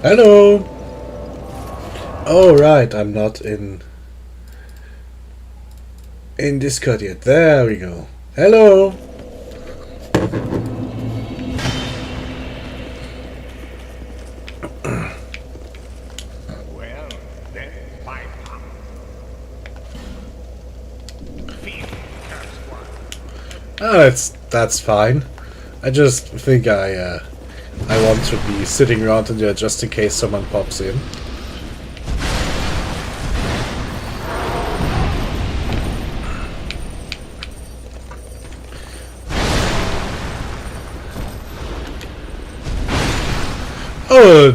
Hello! Oh right, I'm not in Discord yet. There we go. Hello! Well, then my feet curse one. Ah, that's fine. I just think I want to be sitting around in there just in case someone pops in. Oh,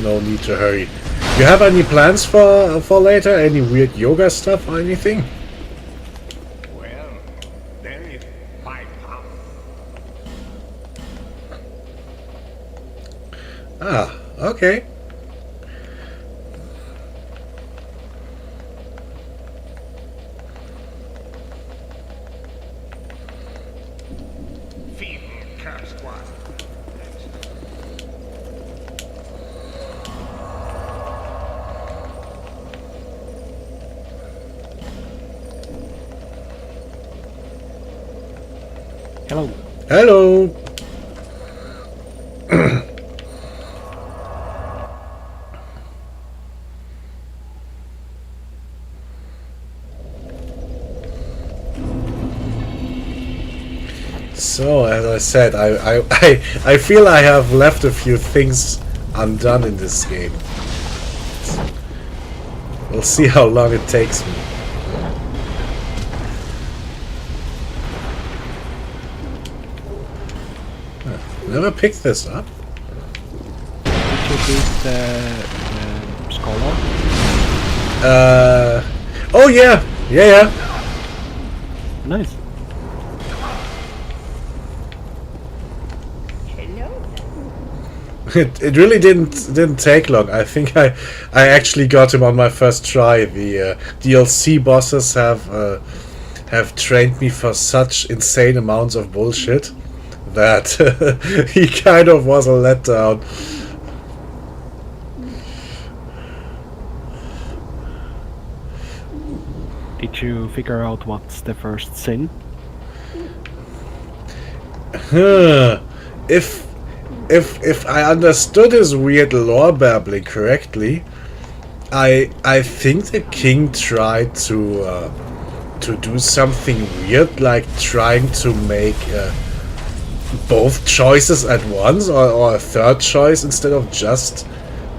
no need to hurry. You have any plans for later? Any weird yoga stuff or anything? Well, there is my palm. Ah, okay. Feeble curse one. Hello. Hello. So, as I said, I feel I have left a few things undone in this game. We'll see how long it takes me. Never picked this up. Did you beat the Scholar? Oh yeah, yeah. Nice. It really didn't take long. I think I actually got him on my first try. The DLC bosses have trained me for such insane amounts of bullshit that he kind of was a letdown. Did you figure out what's the first sin? Huh. If I understood his weird lore babbling correctly, I think the king tried to do something weird, like trying to make both choices at once, or a third choice instead of just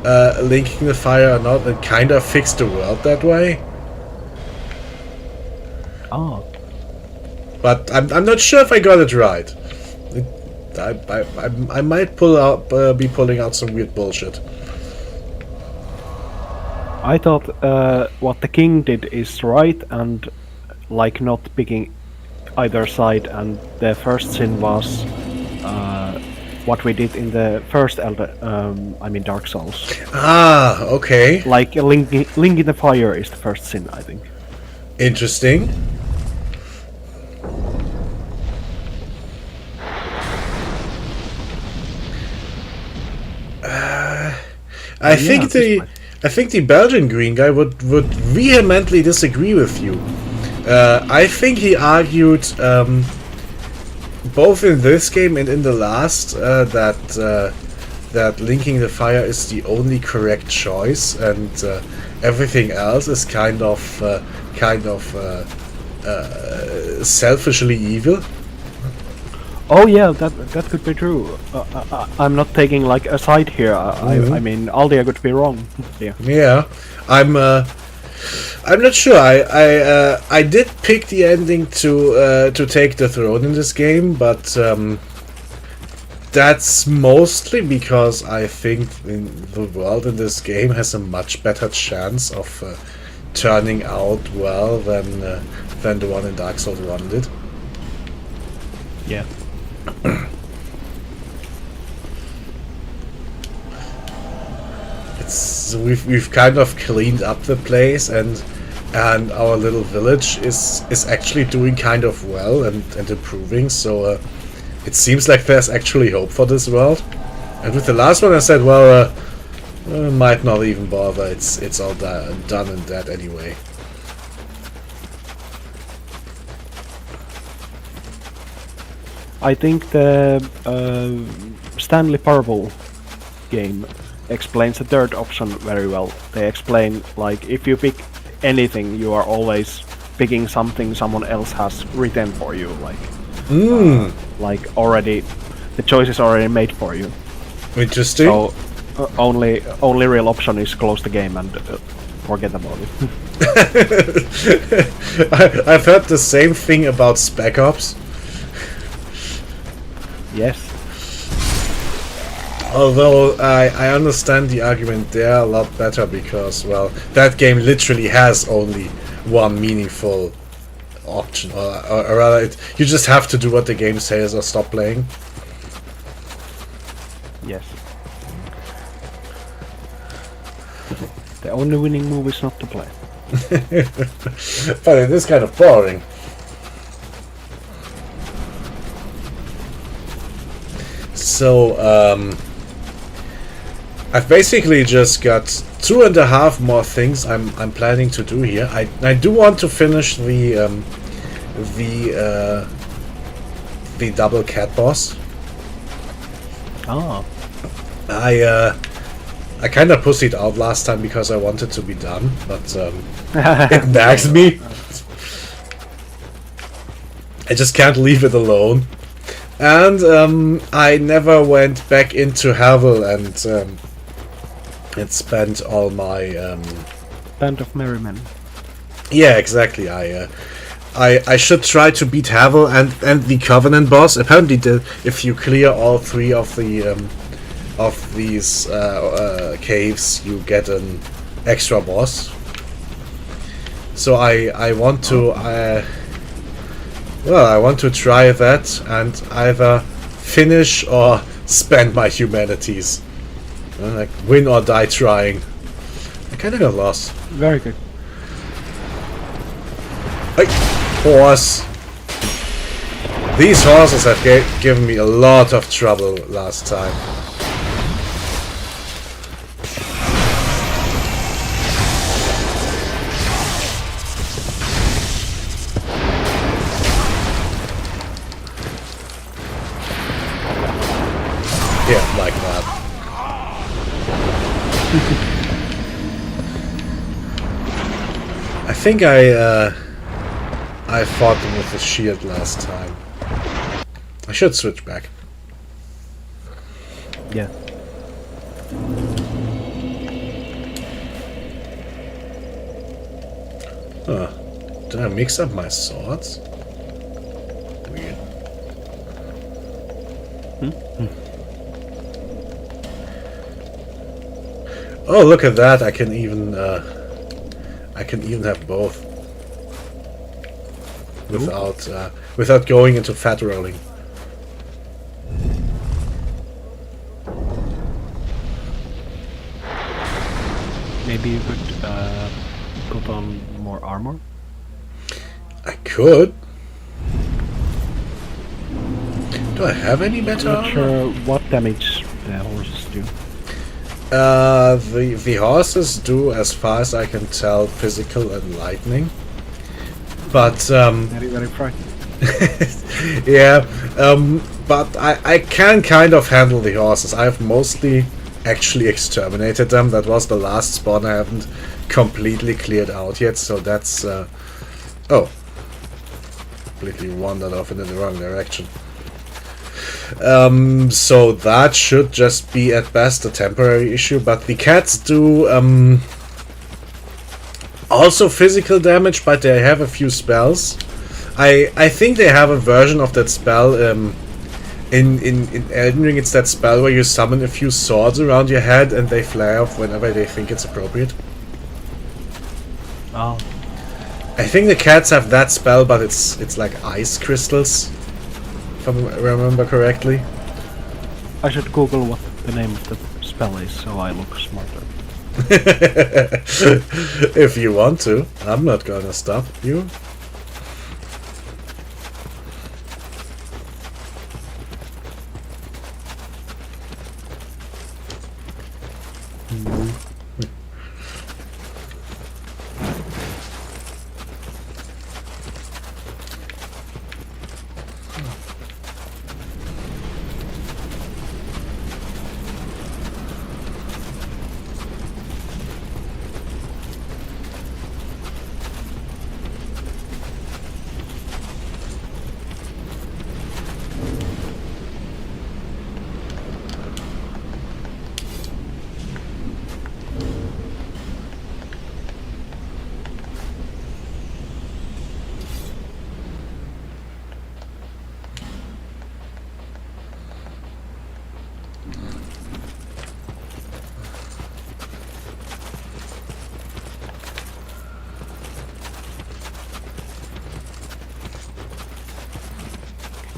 linking the fire or not, and kind of fix the world that way. Ah, But I'm not sure if I got it right. I might be pulling out some weird bullshit. I thought what the king did is right, and like not picking either side, and the first sin was what we did in the first Dark Souls. Ah, okay. Like linking the fire is the first sin, I think. Interesting. I think the Belgian green guy would vehemently disagree with you. I think he argued both in this game and in the last that linking the fire is the only correct choice, and everything else is kind of selfishly evil. Oh yeah, that could be true. I'm not taking like a side here. I mean, Aldia could be wrong. Yeah. Yeah, I'm not sure. I did pick the ending to take the throne in this game, but that's mostly because I think the world in this game has a much better chance of turning out well than the one in Dark Souls 1 did. Yeah. We've kind of cleaned up the place, and our little village is actually doing kind of well and improving. So it seems like there's actually hope for this world. And with the last one, I said, well, might not even bother. It's all done and dead anyway. I think the Stanley Parable game explains the third option very well. They explain, like, if you pick anything, you are always picking something someone else has written for you, like already, the choice is already made for you. Interesting. So only real option is close the game and forget about it. I've heard the same thing about Spec Ops. Yes. Although I understand the argument there a lot better because, well, that game literally has only one meaningful option, or rather, you just have to do what the game says or stop playing. Yes. The only winning move is not to play. But it is kind of boring. So, I've basically just got 2.5 more things I'm planning to do here. I do want to finish the double cat boss. Ah. I kind of pussied out last time because I wanted to be done, but it nags me. I just can't leave it alone. And I never went back into Havel and spent all my Band of Merry Men. yeah, exactly. I should try to beat Havel and the Covenant boss. Apparently, if you clear all 3 of these caves, you get an extra boss. So I want to I want to try that and either finish or spend my humanities. Like, win or die trying. I kinda got lost. Very good. Hey, horse! These horses have given me a lot of trouble last time. Yeah, like that. I think I fought them with a shield last time. I should switch back. Yeah. Huh. Did I mix up my swords? Weird. Oh, look at that! I can even have both without going into fat rolling. Maybe you could put on more armor. I could. Do I have any better Not armor? sure what damage the horses do. The horses do, as far as I can tell, physical and lightning. But Very, very frightening. yeah, but I can kind of handle the horses. I've mostly actually exterminated them. That was the last spawn I haven't completely cleared out yet, so that's oh, completely wandered off in the wrong direction. So that should just be at best a temporary issue, but the cats do also physical damage, but they have a few spells. I think they have a version of that spell in Elden Ring. It's that spell where you summon a few swords around your head and they flare off whenever they think it's appropriate. Oh. I think the cats have that spell, but it's like ice crystals, if I remember correctly. I should Google what the name of the spell is so I look smarter. If you want to, I'm not gonna stop you.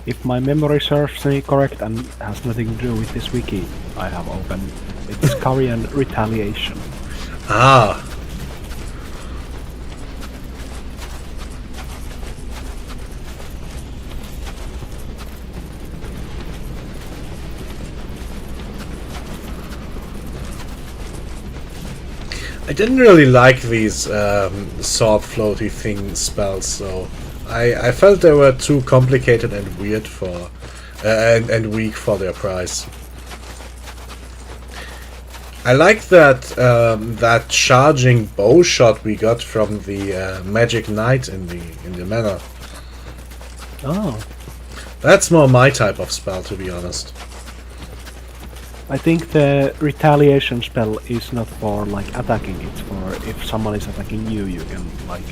If my memory serves me correct and has nothing to do with this wiki I have open, it's Korean retaliation. Ah. I didn't really like these sword floaty thing spells, so I felt they were too complicated and weird for and weak for their price. I like that that charging bow shot we got from the Magic Knight in the manor. Oh, That's more my type of spell, to be honest. I think the retaliation spell is not for like attacking, it's for if someone is attacking you, you can like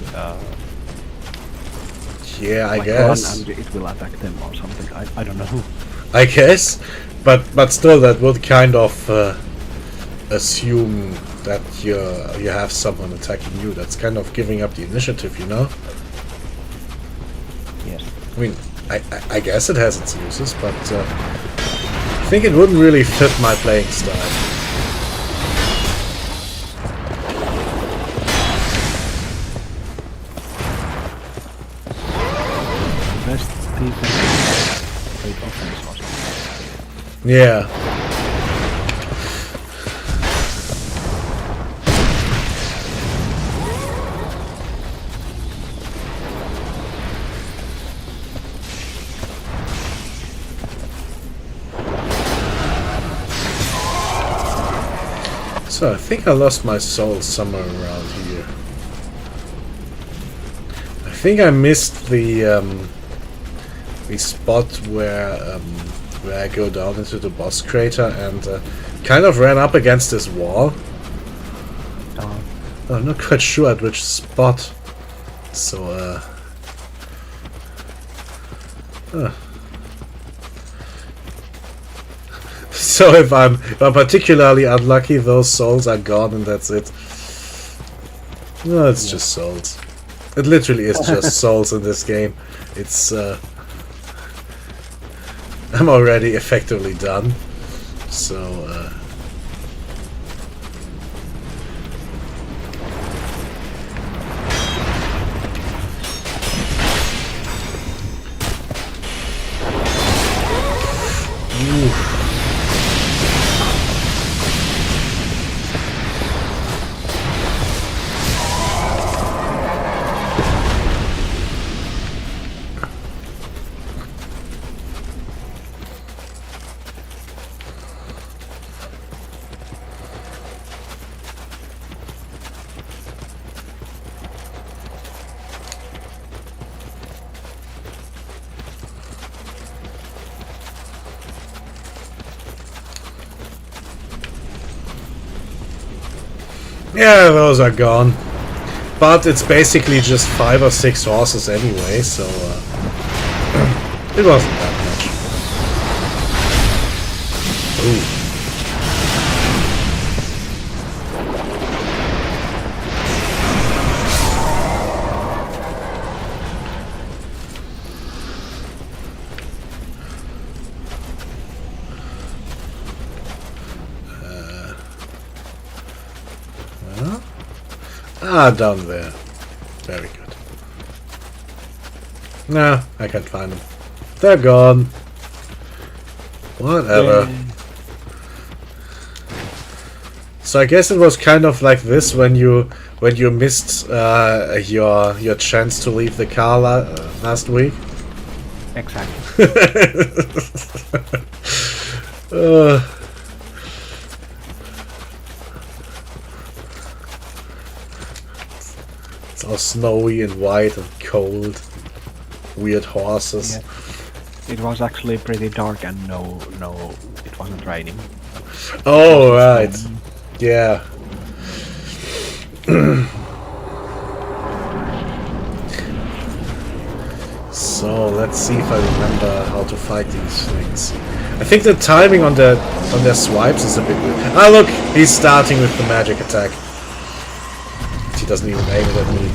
Yeah, I like guess. run and it will attack them or something. I don't know. I guess, but still, that would kind of assume that you have someone attacking you. That's kind of giving up the initiative, you know. Yes. I mean, I guess it has its uses, but I think it wouldn't really fit my playing style. Best defense great offense or something. Yeah. So I think I lost my soul somewhere around here. I think I missed the spot where I go down into the boss crater and kind of ran up against this wall. I'm not quite sure at which spot. So so if I'm particularly unlucky, those souls are gone and that's it. No, it's just souls. It literally is just souls in this game. It's I'm already effectively done. So yeah, those are gone. But it's basically just 5 or 6 horses anyway, so it wasn't that much. Ooh. Ah, down there. Very good. Nah, I can't find them. They're gone. Whatever. So I guess it was kind of like this when you missed your chance to leave the car last week. Exactly. It's all snowy and white and cold. Weird horses. Yeah. It was actually pretty dark and no, it wasn't raining. Oh, right. Yeah. So let's see if I remember how to fight these things. I think the timing on their swipes is a bit weird. Ah, look, he's starting with the magic attack. He doesn't even aim it at me.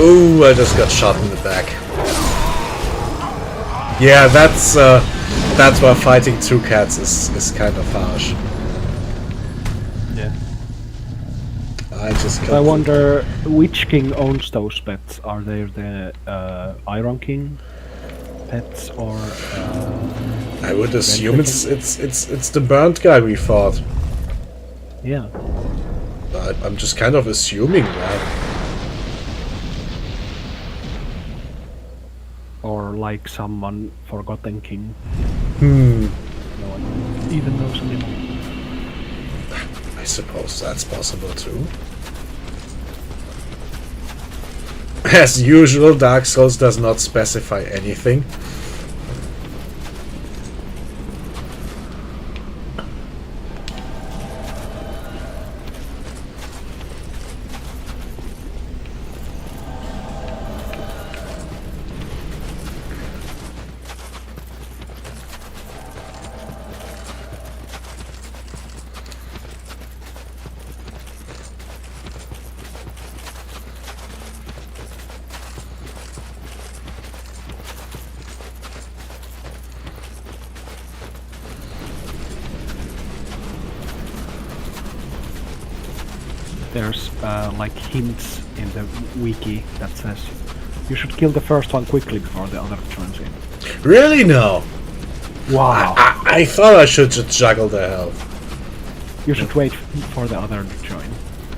Ooh, I just got shot in the back. Yeah, that's why fighting two cats is kind of harsh. Yeah. I just got I wonder which king owns those pets. Are they the Iron King pets or? I would assume it's the burnt guy we fought. Yeah. I'm just kind of assuming that. Or like someone forgotten king. No one even knows anymore. I suppose that's possible too. As usual, Dark Souls does not specify anything. There's like hints in the wiki that says you should kill the first one quickly before the other joins in. Really? No. Wow. I thought I should just juggle the health. You should wait for the other to join.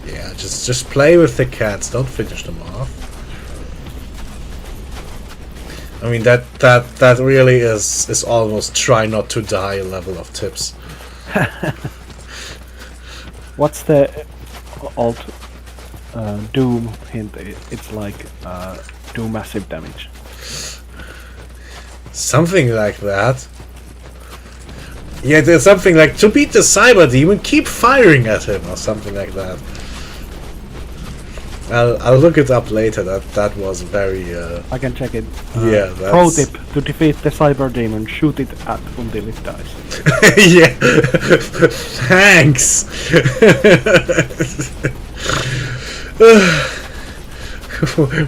Yeah, just play with the cats. Don't finish them off. I mean that really is almost try not to die level of tips. What's the alt Doom hint? It's like do massive damage. Something like that. Yeah, there's something like to beat the cyber demon, keep firing at him or something like that. I'll look it up later. That was very. I can check it. Yeah. Pro That's... tip: to defeat the cyber demon, shoot it at until it dies. Yeah. Thanks.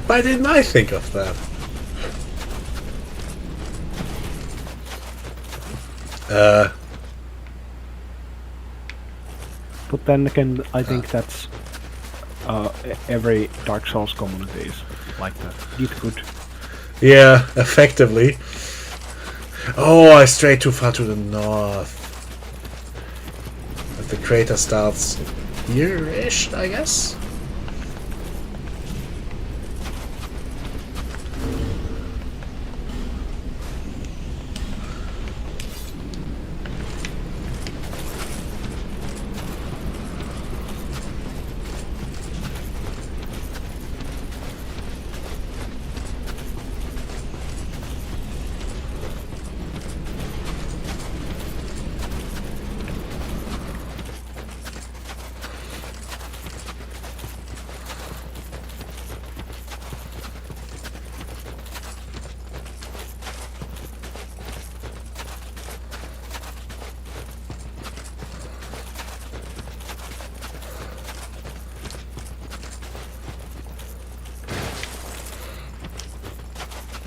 Why didn't I think of that? But then again, I think that's every Dark Souls community is like that. Get good. Yeah, effectively. Oh, I strayed too far to the north. But the crater starts here-ish, I guess?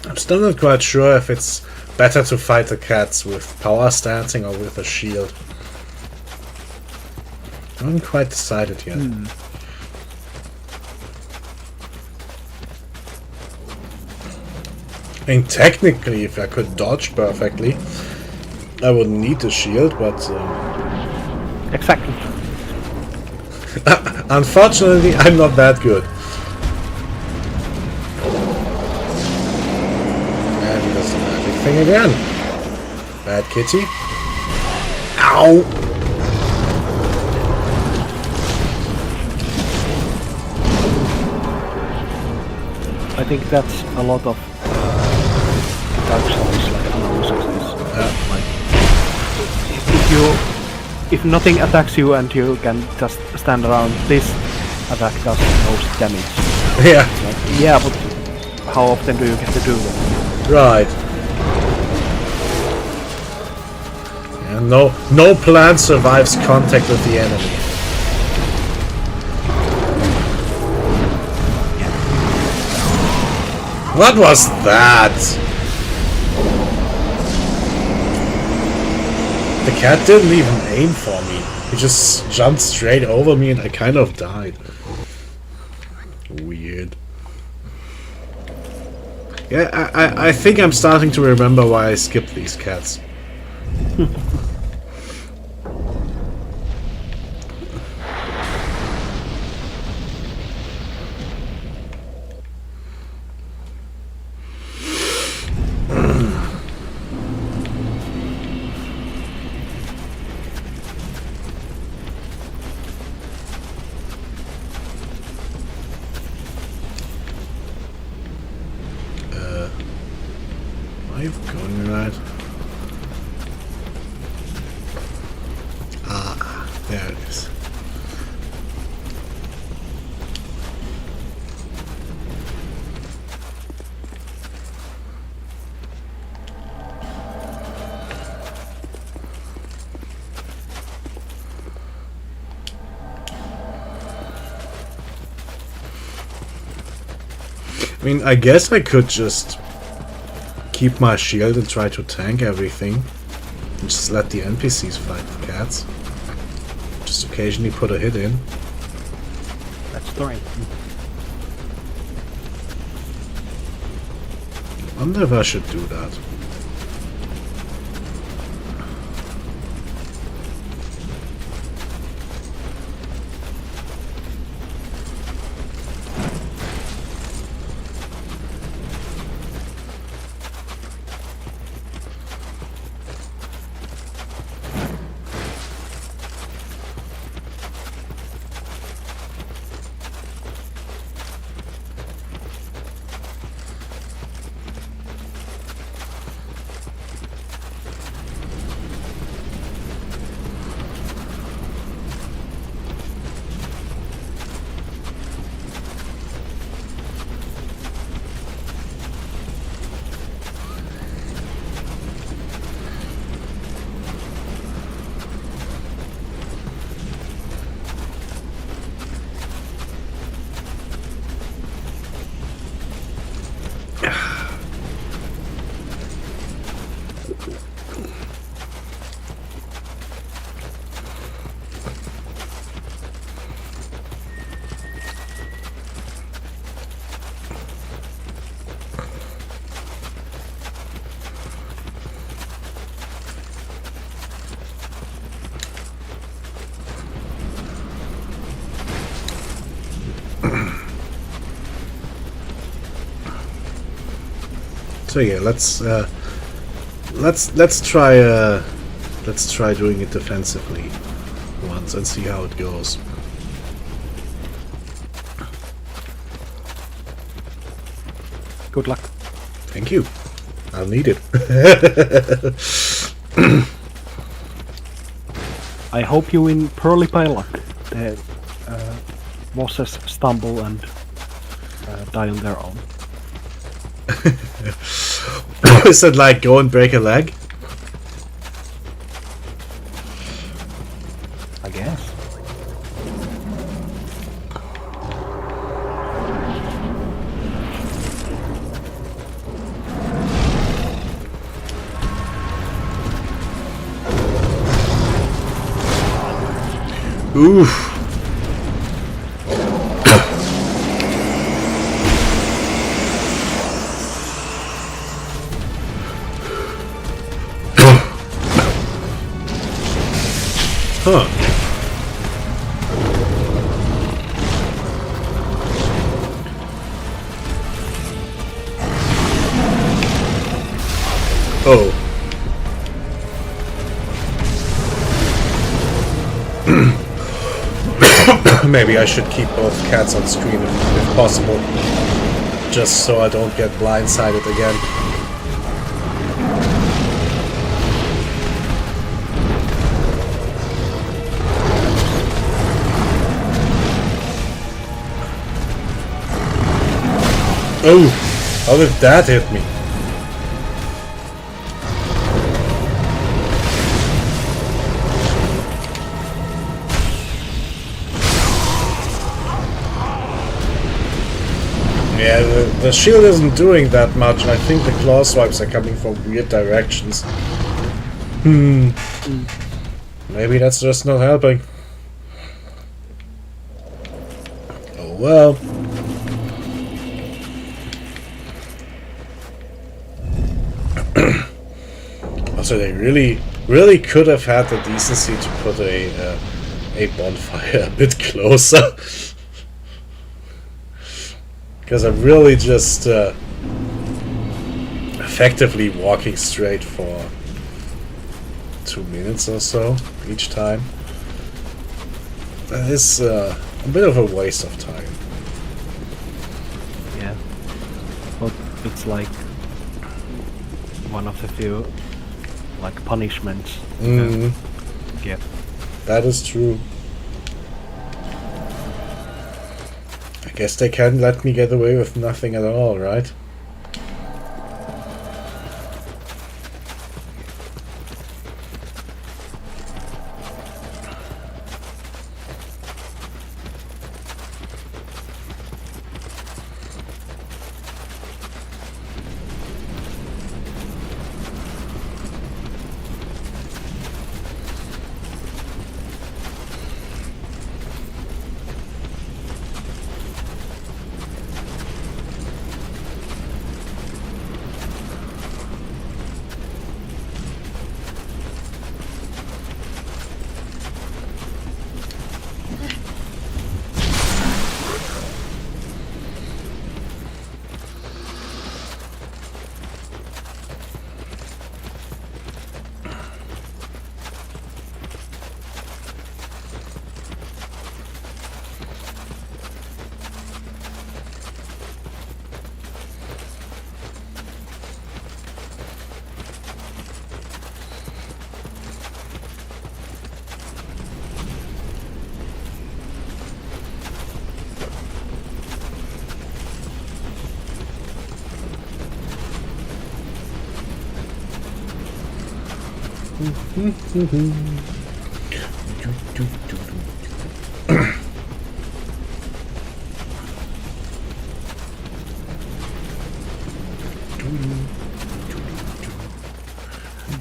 I'm still not quite sure if it's better to fight the cats with power stancing or with a shield. I haven't quite decided yet. I mean, technically, if I could dodge perfectly, I wouldn't need the shield, but... Exactly. unfortunately, I'm not that good. And there's the magic thing again. Bad kitty. Ow! I think that's a lot of Dark Souls like analysis is like if nothing attacks you and you can just stand around, this attack does the most damage. Yeah, Like, yeah, but how often do you get to do that? right. Yeah, no plant survives contact with the enemy. What was that? The cat didn't even aim for me. He just jumped straight over me and I kind of died. Weird. Yeah, I think I'm starting to remember why I skipped these cats. Am I going right? Ah, there it is. I mean, I guess I could just keep my shield and try to tank everything. And just let the NPCs fight the cats. Just occasionally put a hit in. That's the right. I wonder if I should do that. So yeah, let's try doing it defensively once and see how it goes. Good luck. Thank you. I'll need it. I hope you win purely by luck. The bosses stumble and die on their own. Is it like go and break a leg? I guess. Oof. Huh. Oh. Maybe I should keep both cats on screen if possible. Just so I don't get blindsided again. Oh, how did that hit me? Yeah, the shield isn't doing that much, and I think the claw swipes are coming from weird directions. Maybe that's just not helping. Oh well. Also, they really could have had the decency to put a bonfire a bit closer. Because I'm really just effectively walking straight for 2 minutes or so each time. That is a bit of a waste of time. Yeah. But it's like one of the few like punishments. Yeah. That is true. I guess they can't let me get away with nothing at all, right?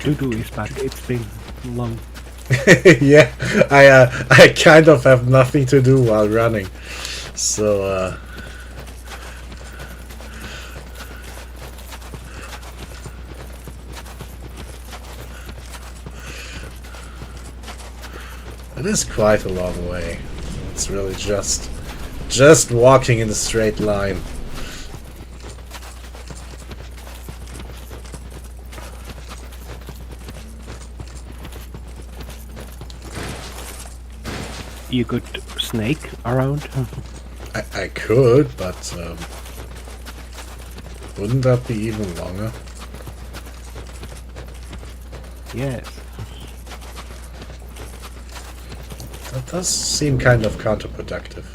Dudu is back. It's been long. Yeah, I kind of have nothing to do while running, so it is quite a long way. It's really just walking in a straight line. You could snake around. I could, but wouldn't that be even longer? Yes. That does seem kind of counterproductive.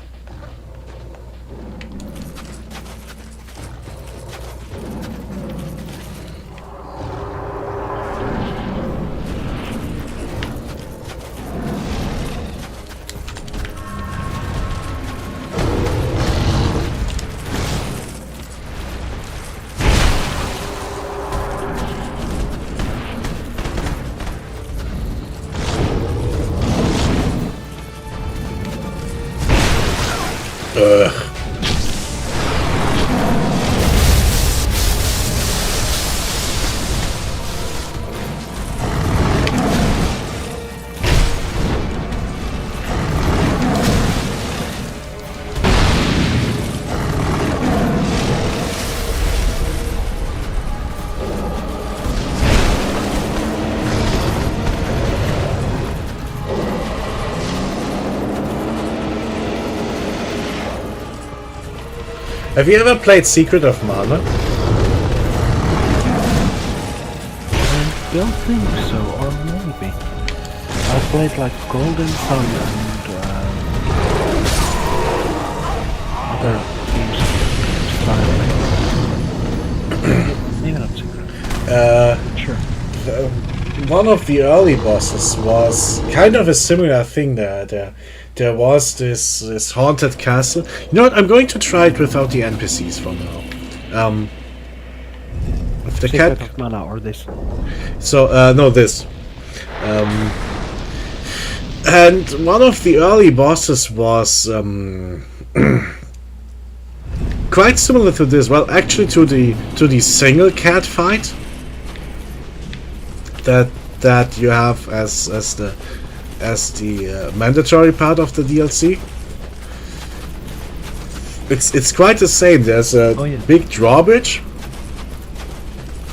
Ugh. Have you ever played Secret of Mana? I don't think so, or maybe. I played like Golden Sun and other games style. one of the early bosses was kind of a similar thing. There was this haunted castle. You know what? I'm going to try it without the NPCs for now. If the Secret cat. of Mana or this. So no, this. And one of the early bosses was quite similar to this. Well, actually, to the single cat fight that you have as the mandatory part of the DLC. It's quite the same. There's a big drawbridge,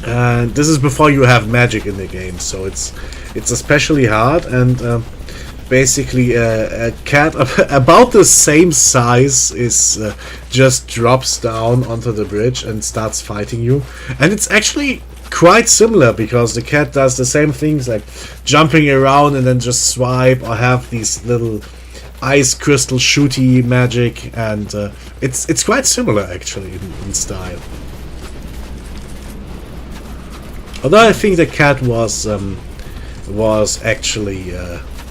and this is before you have magic in the game, so it's especially hard. And basically, a cat about the same size just drops down onto the bridge and starts fighting you, and it's actually quite similar because the cat does the same things like jumping around and then just swipe, or have these little ice crystal shooty magic, and it's quite similar actually in style. Although I think the cat was actually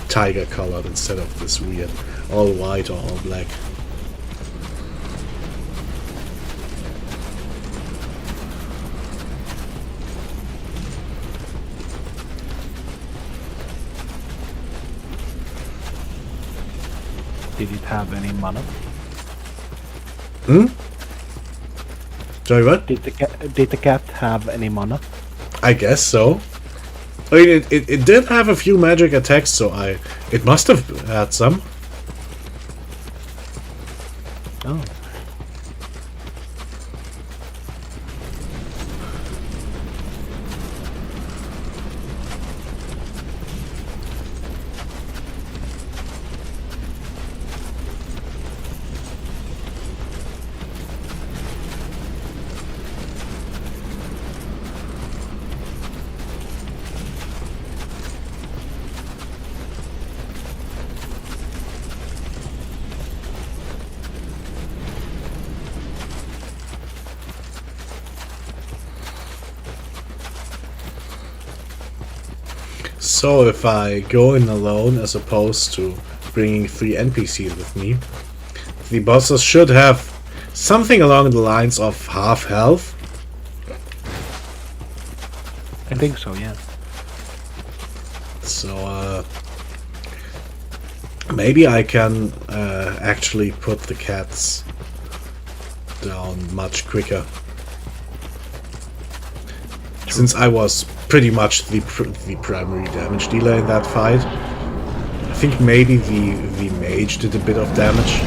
tiger colored instead of this weird all white or all black. Did it have any mana? Sorry, what? Did the cat have any mana? I guess so. I mean, it did have a few magic attacks, so it must have had some. Oh. So if I go in alone as opposed to bringing 3 NPCs with me, the bosses should have something along the lines of half health. I think so, yeah. So maybe I can actually put the cats down much quicker. Since I was pretty much the primary damage dealer in that fight. I think maybe the mage did a bit of damage.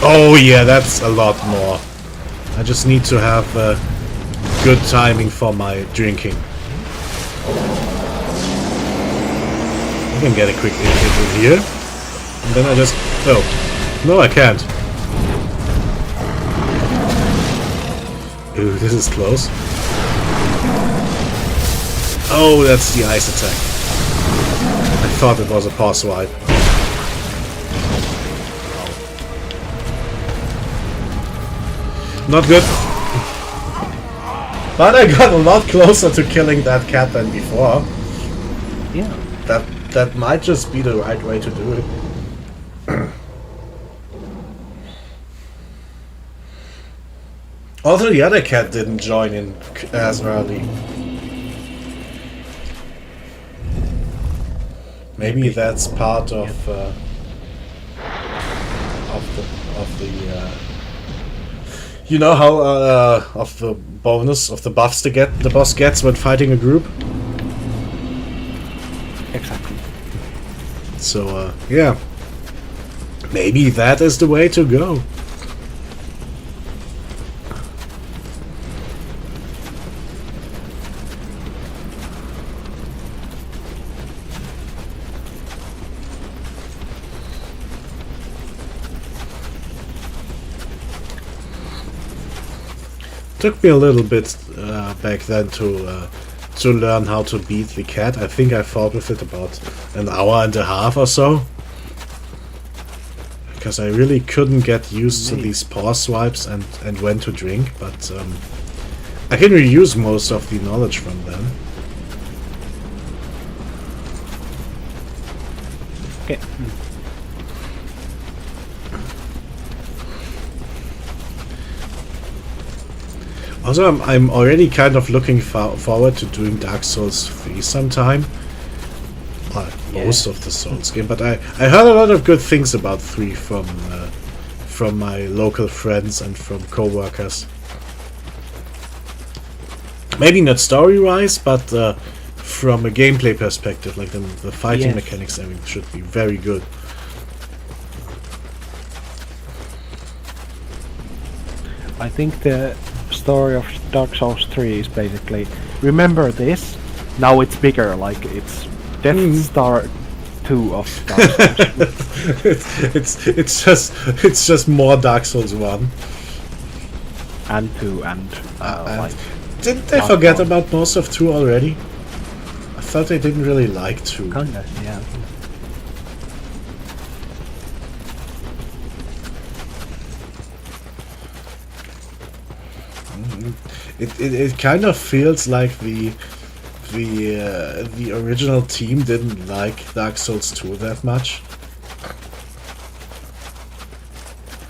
Oh yeah, that's a lot more. I just need to have good timing for my drinking. I can get a quick hit in here. And then I just... Oh. No, I can't. Ooh, this is close. Oh, that's the ice attack. I thought it was a pause swipe. Not good. But I got a lot closer to killing that cat than before. Yeah. That might just be the right way to do it. Also, the other cat didn't join in as early. Maybe that's part of the you know how of the bonus of the buffs the boss gets when fighting a group. Exactly. So yeah, maybe that is the way to go. Took me a little bit back then to learn how to beat the cat. I think I fought with it about an hour and a half or so. because I really couldn't get used to these pause swipes and when to drink, but I can reuse most of the knowledge from them. Okay. Also, I'm already kind of looking forward to doing Dark Souls 3 sometime. Most of the Souls game, but I heard a lot of good things about 3 from my local friends and from co-workers. Maybe not story-wise, but from a gameplay perspective, like the fighting mechanics, I mean, should be very good. I think the story of Dark Souls 3 is basically, remember this, now it's bigger, like it's Death Star 2 of Dark Souls. it's just more Dark Souls 1. And 2 and like... Didn't they forget about most of 2 already? I thought they didn't really like 2. Kinda, yeah. It kind of feels like the original team didn't like Dark Souls 2 that much.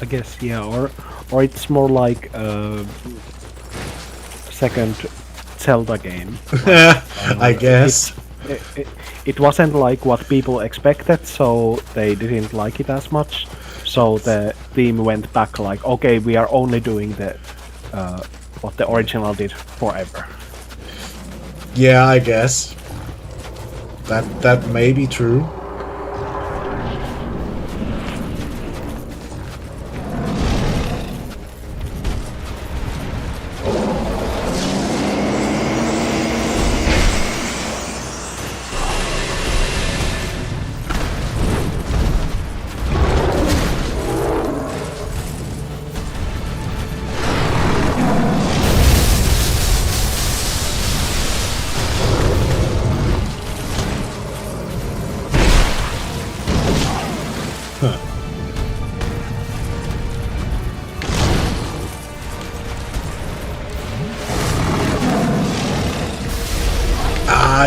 I guess, yeah, or it's more like a second Zelda game. I guess. It wasn't like what people expected, so they didn't like it as much. So the team went back like, okay, we are only doing the what the original did forever. Yeah, I guess. That may be true.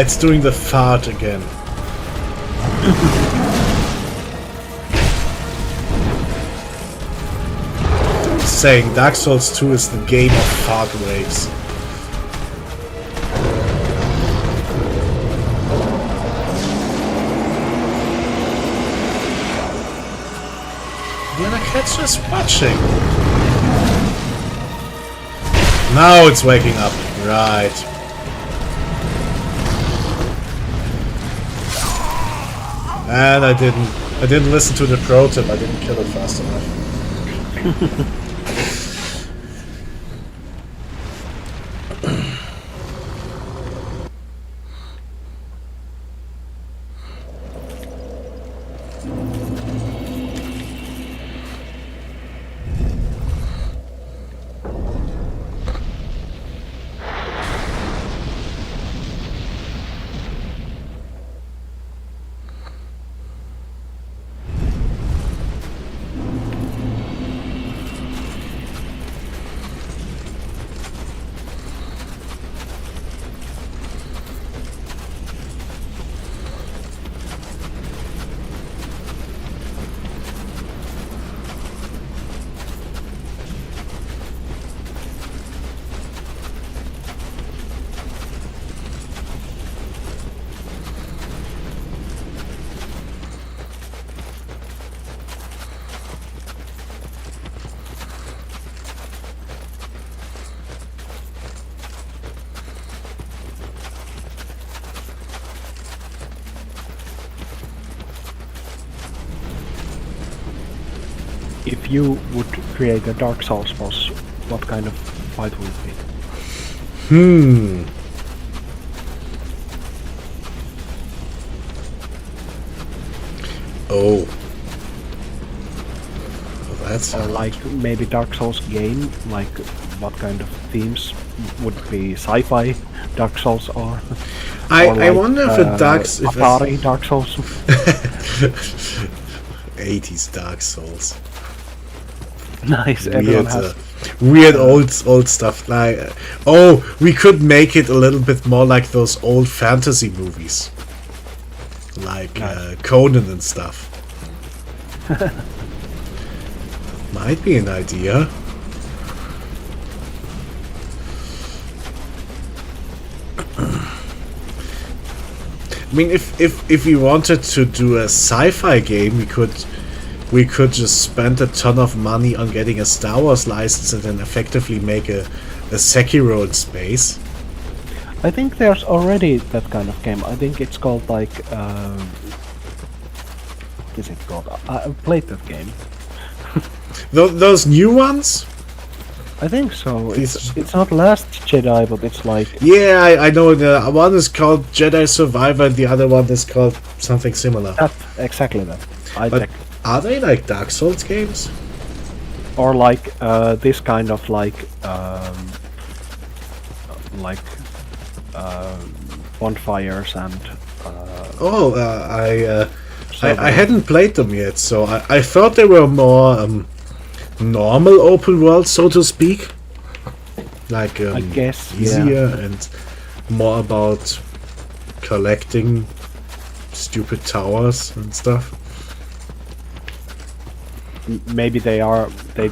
It's doing the fart again. Saying Dark Souls 2 is the game of fart waves. The other cat's just watching. Now it's waking up. Right. And I didn't listen to the pro tip. I didn't kill it fast enough. If you would create a Dark Souls boss, what kind of fight would it be? Oh. Well, that's Or like maybe Dark Souls game, like what kind of themes would be sci-fi Dark Souls or I wonder if a Atari Dark Souls. 80s Dark Souls. Nice. Everyone has. Weird old stuff. Like, oh, we could make it a little bit more like those old fantasy movies, like Conan and stuff. Might be an idea. I mean, if we wanted to do a sci-fi game, we could just spend a ton of money on getting a Star Wars license and then effectively make a Sekiro in space. I think there's already that kind of game. I think it's called like. What is it called? I played that game. Those new ones? I think so. These- It's not Last Jedi, but it's like. Yeah, I know. The one is called Jedi Survivor, and the other one is called something similar. That, exactly that. I But checked. are they like Dark Souls games? Or like this kind of like bonfires and Oh, I survey. hadn't played them yet, so I thought they were more normal open world, so to speak. Like I guess, easier and more about collecting stupid towers and stuff. Maybe they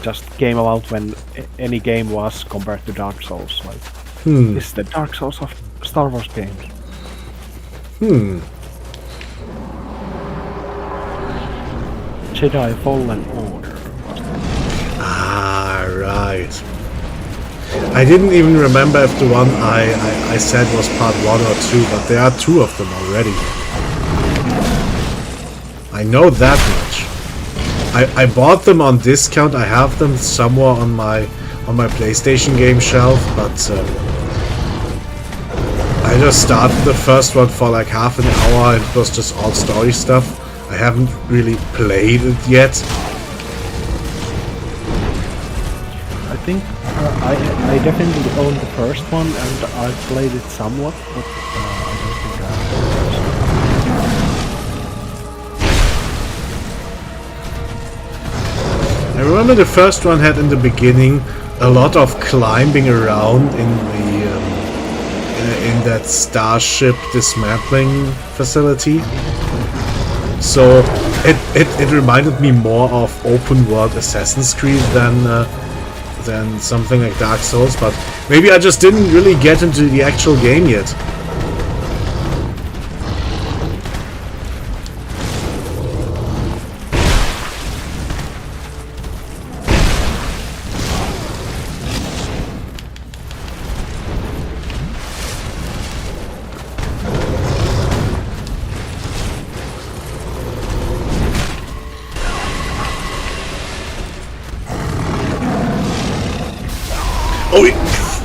just came out when any game was compared to Dark Souls. Like this is the Dark Souls of Star Wars games. Jedi Fallen Order. Ah, right. I didn't even remember if the one I said was part 1 or 2, but there are 2 of them already. I know that much. I bought them on discount. I have them somewhere on my PlayStation game shelf, but I just started the first one for like half an hour and it was just all story stuff. I haven't really played it yet. I think I definitely own the first one and I played it somewhat, but I don't think I I remember the first one had in the beginning a lot of climbing around in the in that starship dismantling facility. So it reminded me more of open world Assassin's Creed than something like Dark Souls, but maybe I just didn't really get into the actual game yet.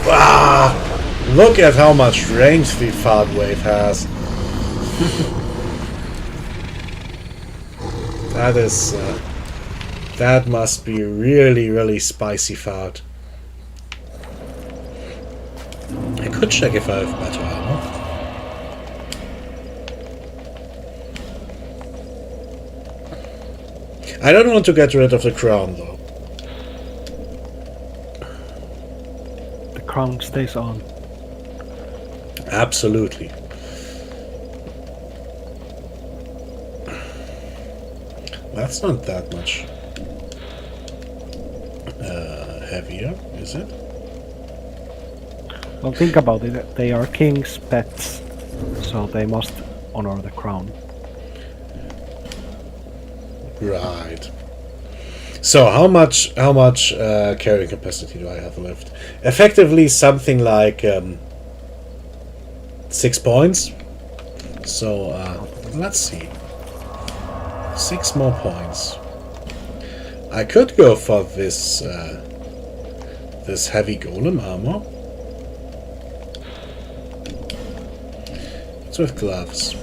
Oh, look at how much range the Fart Wave has. That is, that must be really, really spicy fart. I could check if I have better armor. I don't want to get rid of the crown though. the crown stays on. Absolutely. That's not that much heavier, is it? Well, think about it. They are king's pets, so they must honor the crown. Right. So how much carrying capacity do I have left? Effectively something like 6 points. So let's see. 6 more points. I could go for this this heavy golem armor. It's with gloves.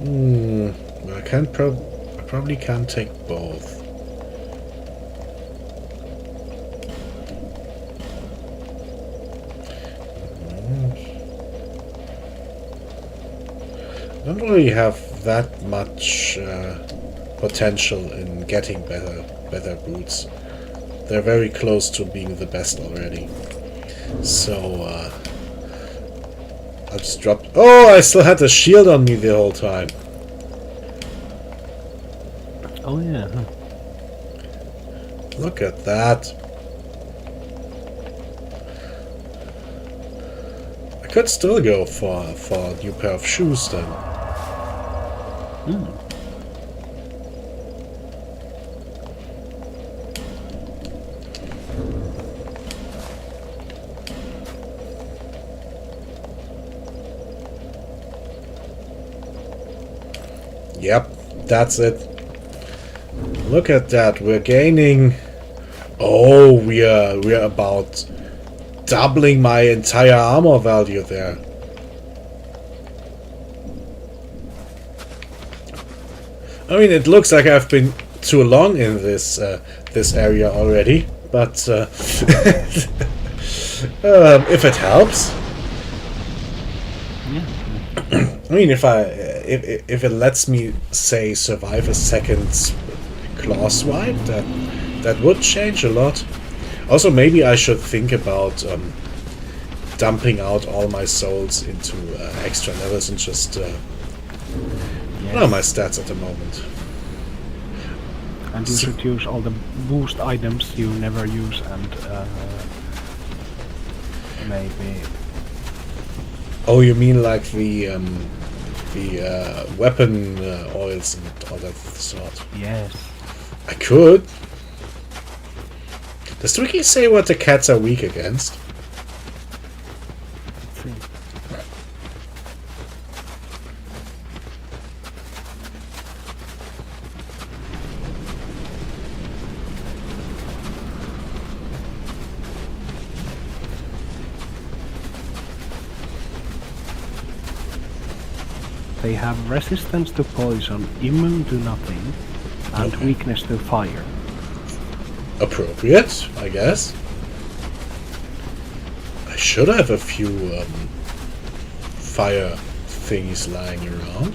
I can't I probably can't take both. don't really have that much potential in getting better boots. They're very close to being the best already. So I just dropped. Oh, I still had the shield on me the whole time. Oh yeah. Huh. Look at that. I could still go for a new pair of shoes then. Yep, that's it. Look at that. We're gaining. Oh, we're about doubling my entire armor value there. I mean, it looks like I've been too long in this area already, but if it helps. I mean, if it lets me, say, survive a second claw swipe, that would change a lot. Also, maybe I should think about dumping out all my souls into extra levels and just what are my stats at the moment? And you should use all the boost items you never use, and maybe. Oh, you mean like the weapon oils and all that sort? Yes. I could. Does Twiki say what the cats are weak against? Let's see. They have resistance to poison, immune to nothing, and Okay. weakness to fire. Appropriate, I guess. I should have a few fire things lying around.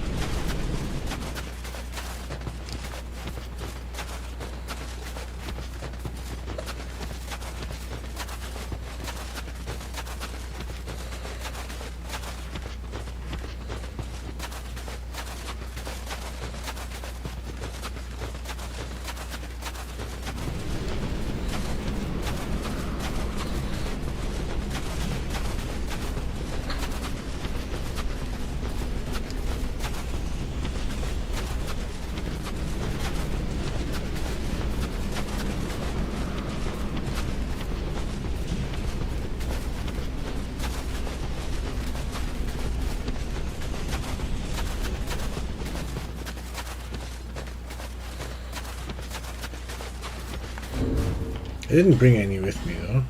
I didn't bring any with me though,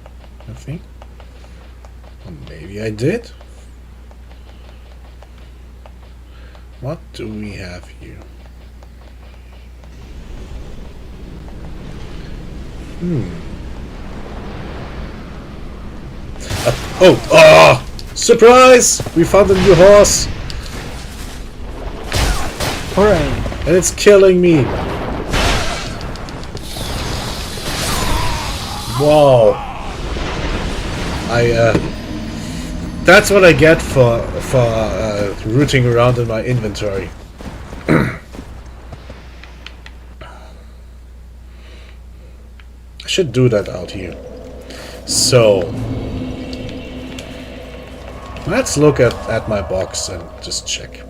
I think. Or maybe I did. What do we have here? Oh! Surprise! We found a new horse! Hooray! And it's killing me! Wow! That's what I get for rooting around in my inventory. I should do that out here. So let's look at my box and just check.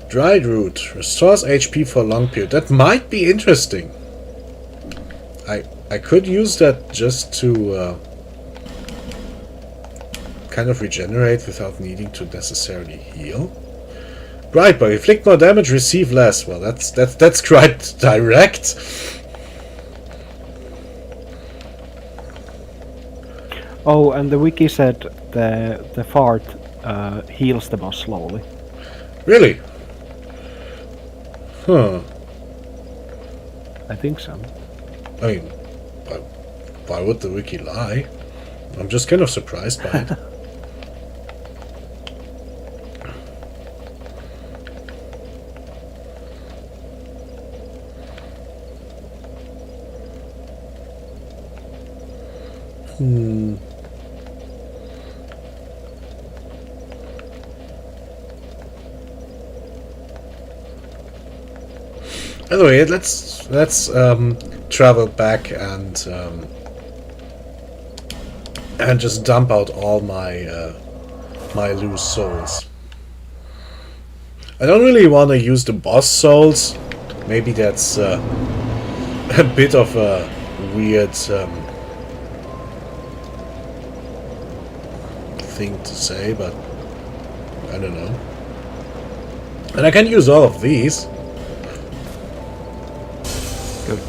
Dried root restores HP for a long period. That might be interesting. I could use that just to kind of regenerate without needing to necessarily heal. Right, but inflict more damage, receive less. Well, that's quite direct. Oh, and the wiki said the fart heals the boss slowly. Really? Huh. I think so. I mean, why would the wiki lie? I'm just kind of surprised by it. Anyway, let's travel back and just dump out all my my loose souls. I don't really want to use the boss souls. Maybe that's a bit of a weird thing to say, but I don't know. And I can use all of these. Good.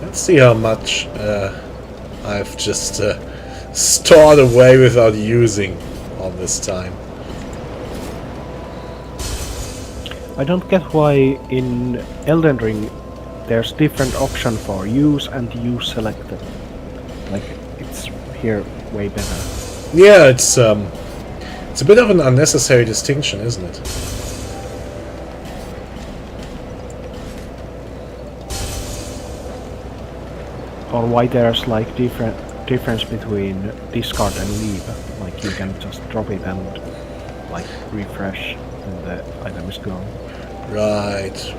Let's see how much I've just stored away without using all this time. I don't get why in Elden Ring there's different option for use and use selected. Like, it's here way better. Yeah, it's a bit of an unnecessary distinction, isn't it? Or why there's like difference between discard and leave. Like, you can just drop it and like refresh and the item is gone. Right.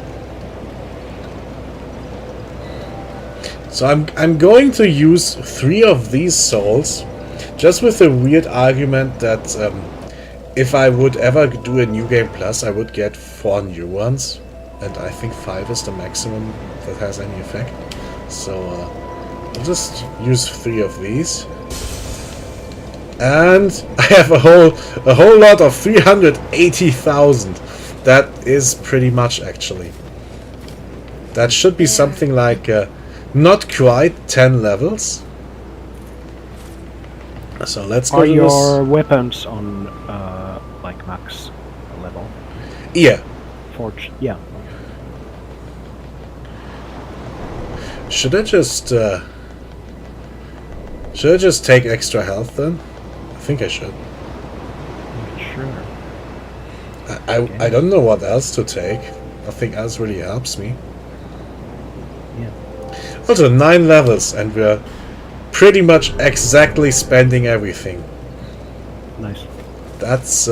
So I'm going to use 3 of these souls, just with the weird argument that if I would ever do a New Game Plus, I would get 4 new ones, and I think 5 is the maximum that has any effect. So I'll just use 3 of these, and I have a whole lot of 380,000. That is pretty much, actually. That should be something like not quite 10 levels. So let's go Are to your weapons on like max level? this. Yeah. Forge, yeah. Should I just take extra health then? I think I should. Sure. I don't know what else to take. Nothing else really helps me. Yeah. Also 9 levels, and we're pretty much exactly spending everything. Nice. That's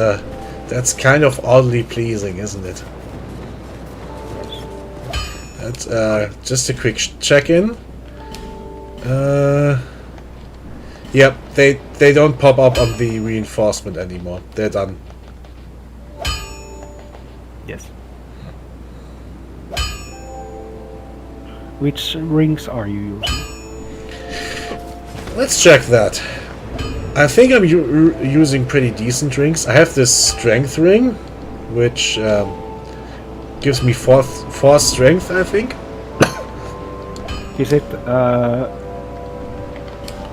kind of oddly pleasing, isn't it? That's just a quick check-in. Yep, they don't pop up on the reinforcement anymore. They're done. Yes. Which rings are you using? Let's check that. I think I'm using pretty decent rings. I have this strength ring, which gives me 4 strength, I think. Is it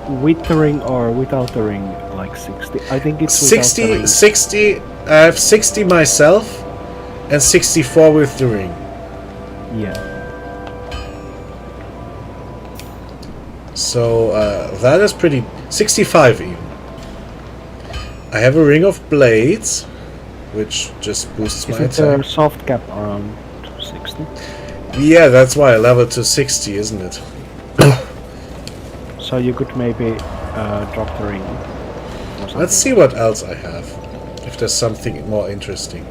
with the ring or without the ring? Like 60? I think it's without the ring. 60. I have 60 myself, and 64 with the ring. Yeah. So that is pretty. 65 even. I have a ring of blades, which just boosts my Is it attack. a soft cap around 60? Yeah, that's why I leveled to 60, isn't it? So you could maybe drop the ring. Let's see what else I have. If there's something more interesting.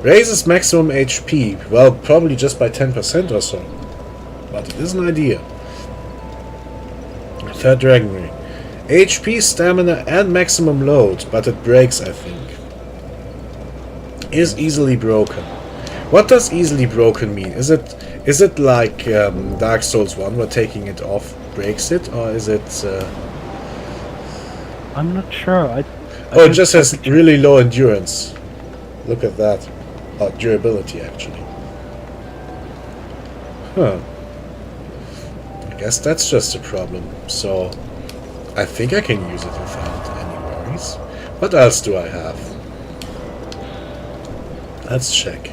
Raises maximum HP. Well, probably just by 10% or so. But it is an idea. Third Dragon Ring. HP, stamina, and maximum load, but it breaks, I think. Is easily broken. What does easily broken mean? Is it like Dark Souls 1, where taking it off breaks it, or is it? I'm not sure. Oh, it just has really low endurance. Look at that. Oh, durability, actually. Huh. I guess that's just a problem. So, I think I can use it without any worries. What else do I have? Let's check.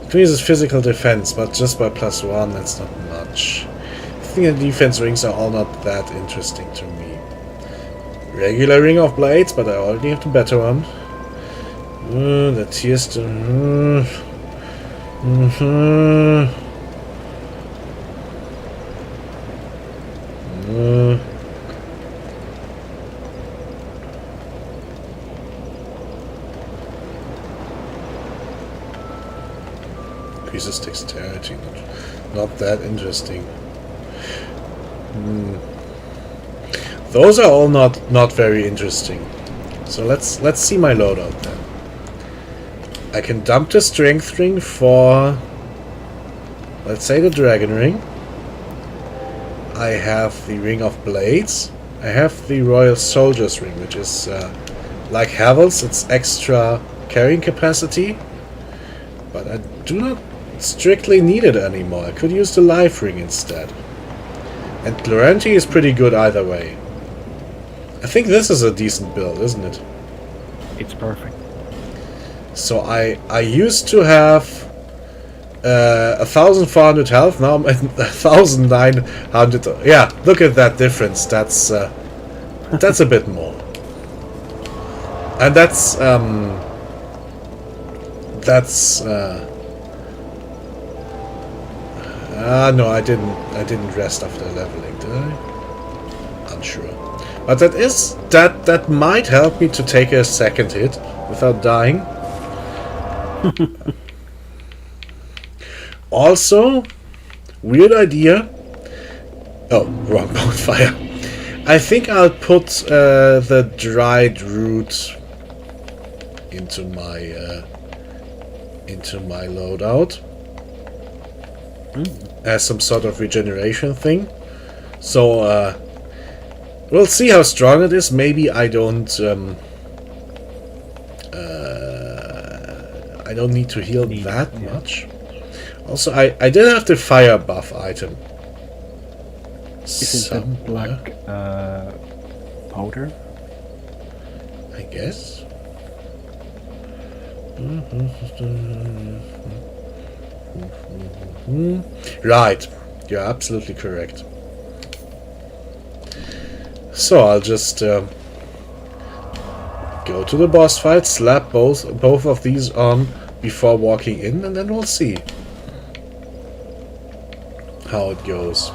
Increases physical defense, but just by +1, that's not much. I think the defense rings are all not that interesting to me. Regular Ring of Blades, but I already have the better one. The tears to... increases dexterity. Not that interesting. Those are all not very interesting. So let's see my loadout then. I can dump the strength ring for, let's say, the dragon ring. I have the ring of blades. I have the royal soldier's ring, which is like Havel's. It's extra carrying capacity, but I do not strictly need it anymore. I could use the life ring instead. And Laurenti is pretty good either way. I think this is a decent build, isn't it? It's perfect. So I used to have 1,400 health. Now I'm at 1,900. Yeah, look at that difference. That's a bit more. And that's no, I didn't rest after leveling, did I? Unsure. But that might help me to take a second hit without dying. Also, weird idea. Oh, wrong bonfire. I think I'll put the dried root into my loadout as some sort of regeneration thing. So we'll see how strong it is. Maybe I don't need to heal that much. Also, I did have the fire buff item. Isn't that black powder? I guess. Right, you're absolutely correct. So I'll just go to the boss fight, slap both of these on before walking in, and then we'll see how it goes.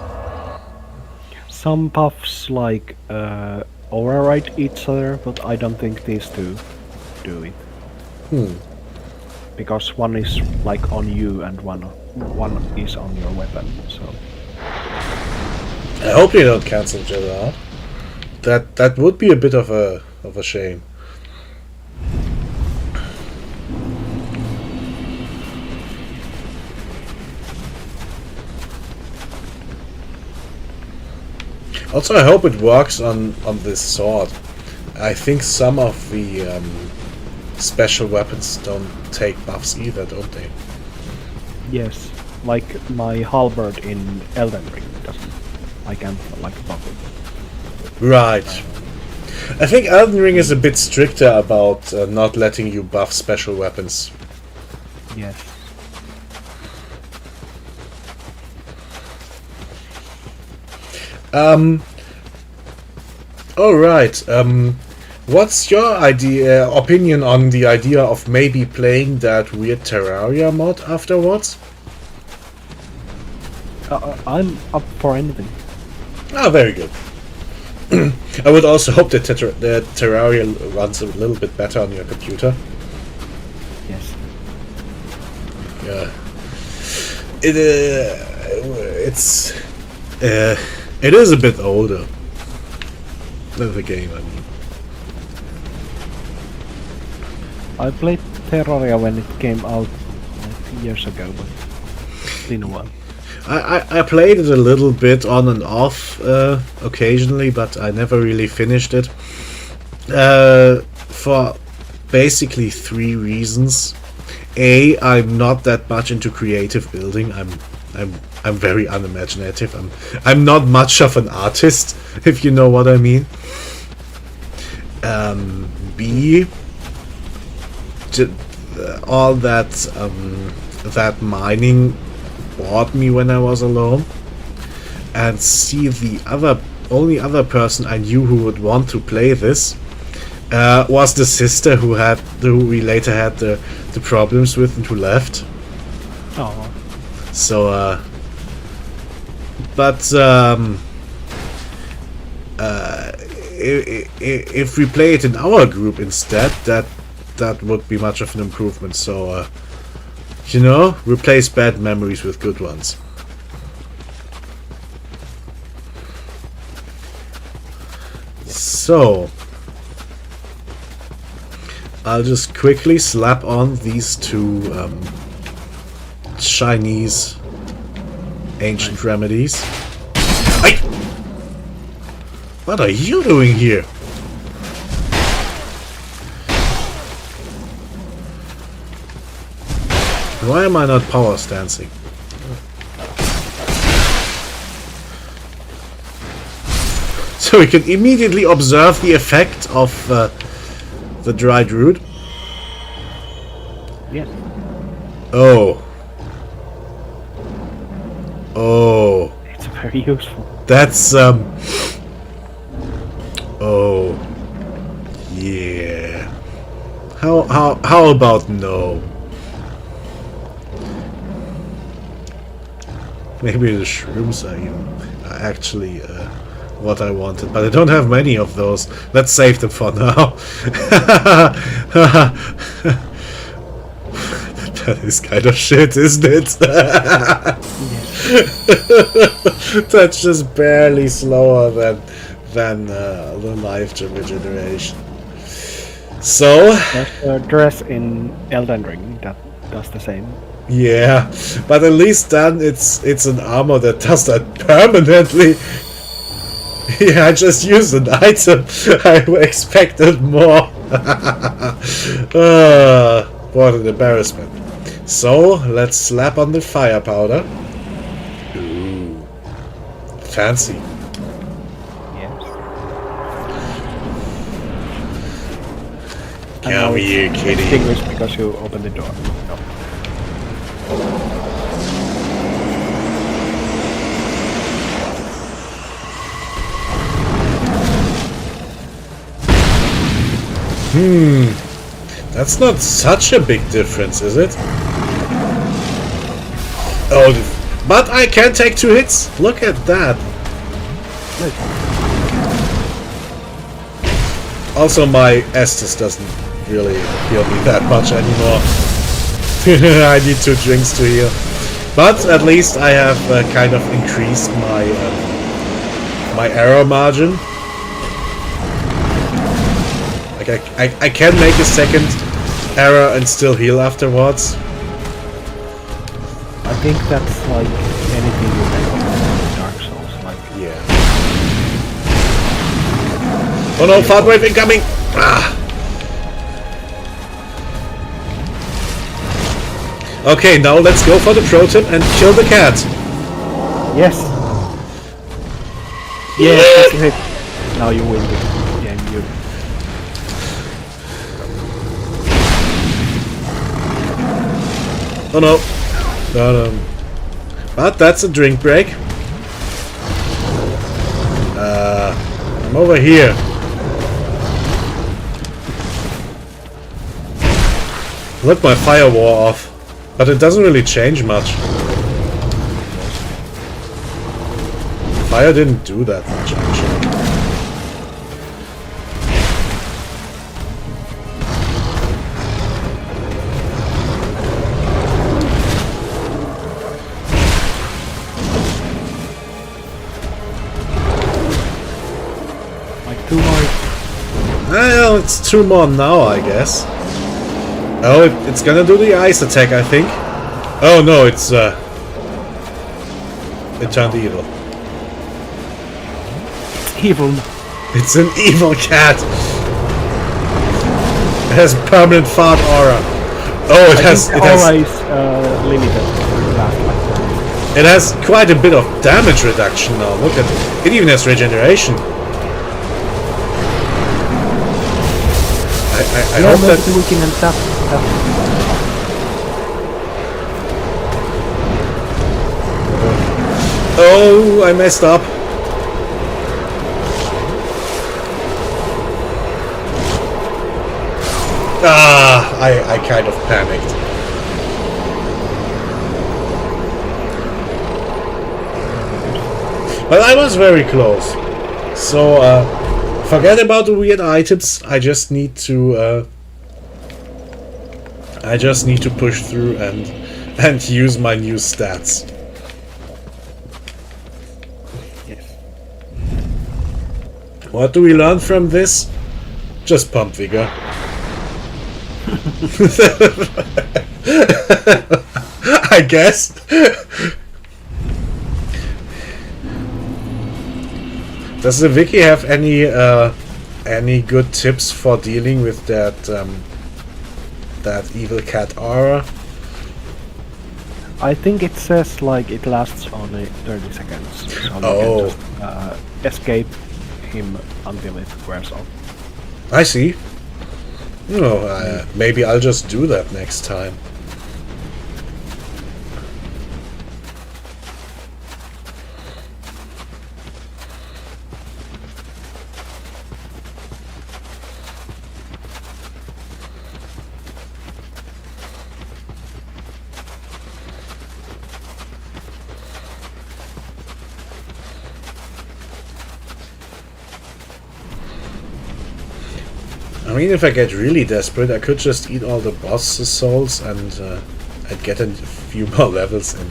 Some buffs like override each other, but I don't think these two do it. Because one is like on you and one is on your weapon. So I hope they don't cancel each other out. That would be a bit of a shame. Also, I hope it works on this sword. I think some of the special weapons don't take buffs either, don't they? yes, like my halberd in Elden Ring doesn't. I can't like buff it. Right. I think Elden Ring is a bit stricter about not letting you buff special weapons. Yes. Alright, what's your opinion on the idea of maybe playing that weird Terraria mod afterwards? I'm up for anything. Ah, very good. I would also hope that Terraria runs a little bit better on your computer. Yes. Yeah. It is a bit older than the game, I mean. I played Terraria when it came out like years ago, but it's been a while. I played it a little bit on and off occasionally, but I never really finished it. For basically 3 reasons. A, I'm not that much into creative building. I'm very unimaginative. I'm not much of an artist, if you know what I mean. B, all that mining bored me when I was alone. And C, the only other person I knew who would want to play this was the sister who we later had the problems with and who left. Oh. So, but if we play it in our group instead, that would be much of an improvement. So, You know, replace bad memories with good ones. So, I'll just quickly slap on these two Chinese ancient remedies. Ay! What are you doing here? Why am I not power stancing? So we can immediately observe the effect of the dried root. Yes. Oh. Oh. It's very useful. That's oh. Yeah. How about no? Maybe the shrooms are actually what I wanted, but I don't have many of those. Let's save them for now. That is kind of shit, isn't it? That's just barely slower than the life regeneration. So There's a dress in Elden Ring that does the same. yeah, but at least then it's an armor that does that permanently. Yeah, I just used an item. I expected more. What an embarrassment. So let's slap on the fire powder. Ooh, fancy. Yes. Come here, kitty. Extinguished because you opened the door. No. That's not such a big difference, is it? Oh, but I can take 2 hits. Look at that. Also, my Estus doesn't really heal me that much anymore. I need 2 drinks to heal. But at least I have kind of increased my error margin. Like I can make a second error and still heal afterwards. I think that's like anything you make in Dark Souls. Like Yeah. Oh no, Fart Wave incoming! Ah. Okay, now let's go for the pro tip and kill the cat. yes. Yes, that's a hit. Now you win the game. You. Oh no. But that's a drink break. I'm over here. Look, my fire wore off. But it doesn't really change much. Fire didn't do that much, actually. Like 2 more. Well, it's 2 more now, I guess. Oh, it's gonna do the ice attack, I think. Oh no, it turned evil. Evil. It's an evil cat. It has permanent fart aura. Oh, it has always limited to that. it has quite a bit of damage reduction now. Look at it. It even has regeneration. I hope that we can untap. Oh, I messed up. Ah, I kind of panicked. But I was very close. So, forget about the weird items. I just need to push through and and use my new stats. Yes. What do we learn from this? Just pump vigor. I guess. Does the wiki have any good tips for dealing with that that evil cat aura? I think it says like it lasts only 30 seconds, so you Oh. can just escape him until it wears off. I see. No, maybe I'll just do that next time. I mean, if I get really desperate, I could just eat all the boss's souls and I'd get a few more levels in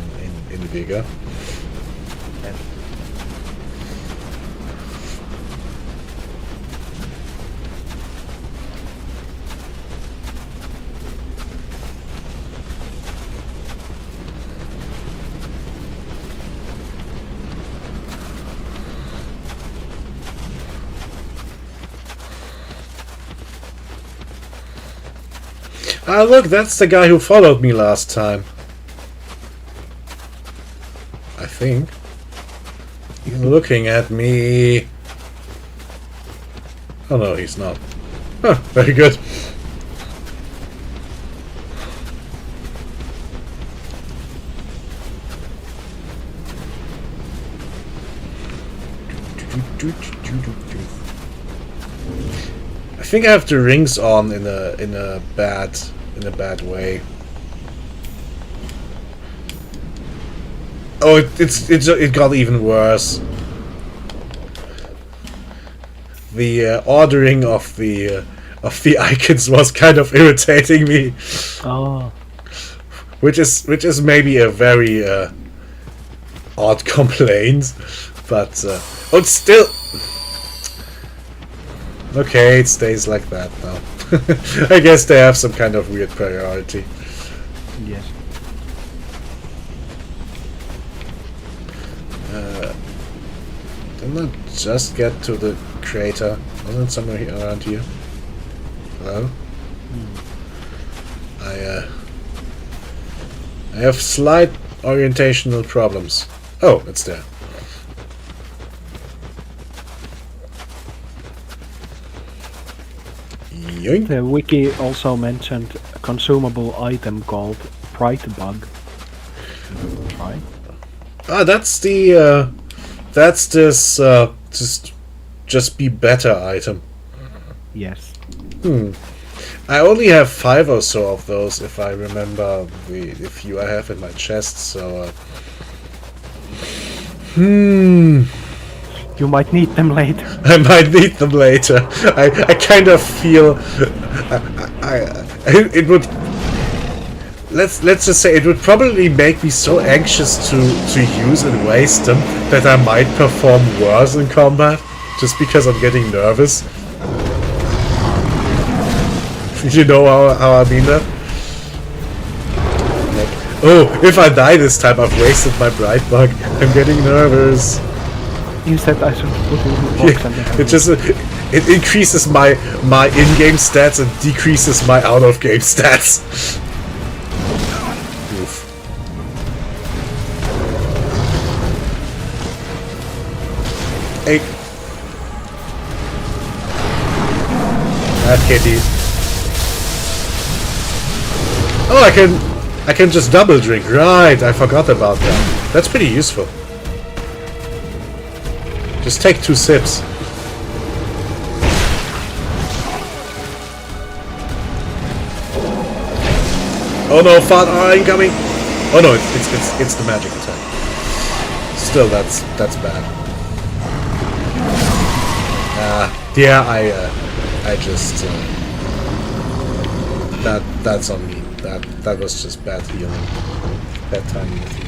Vigor. Ah, look, that's the guy who followed me last time. I think. He's looking at me. Oh no, he's not. Huh, very good. I think I have the rings on in a bad way. Oh, it got even worse. The ordering of the icons was kind of irritating me, Oh, which is maybe a very odd complaint, but oh, it's still okay. It stays like that now. I guess they have some kind of weird priority. yes. Didn't I just get to the crater? Wasn't it somewhere around here? Hello? I have slight orientational problems. Oh, it's there. Yoink. The wiki also mentioned a consumable item called Bright Bug. Try. Ah, that's the that's this just be better item. Yes. I only have 5 or so of those, if I remember the few I have in my chest. So, You might need them later. I might need them later. I kind of feel it would. Let's just say it would probably make me so anxious to use and waste them that I might perform worse in combat, just because I'm getting nervous. You know how I mean that? Like, oh, if I die this time, I've wasted my bright bug. I'm getting nervous. Instead, I should put it in the box and then It just it increases my in-game stats and decreases my out-of-game stats. Oof. Hey. That kitty. Oh, I can just double drink. Right, I forgot about that. That's pretty useful. Just take 2 sips. Oh no, fart incoming! Oh no, it's the magic attack. Still, that's bad. Yeah, I just that's on me. That was just bad healing. that time in the theater.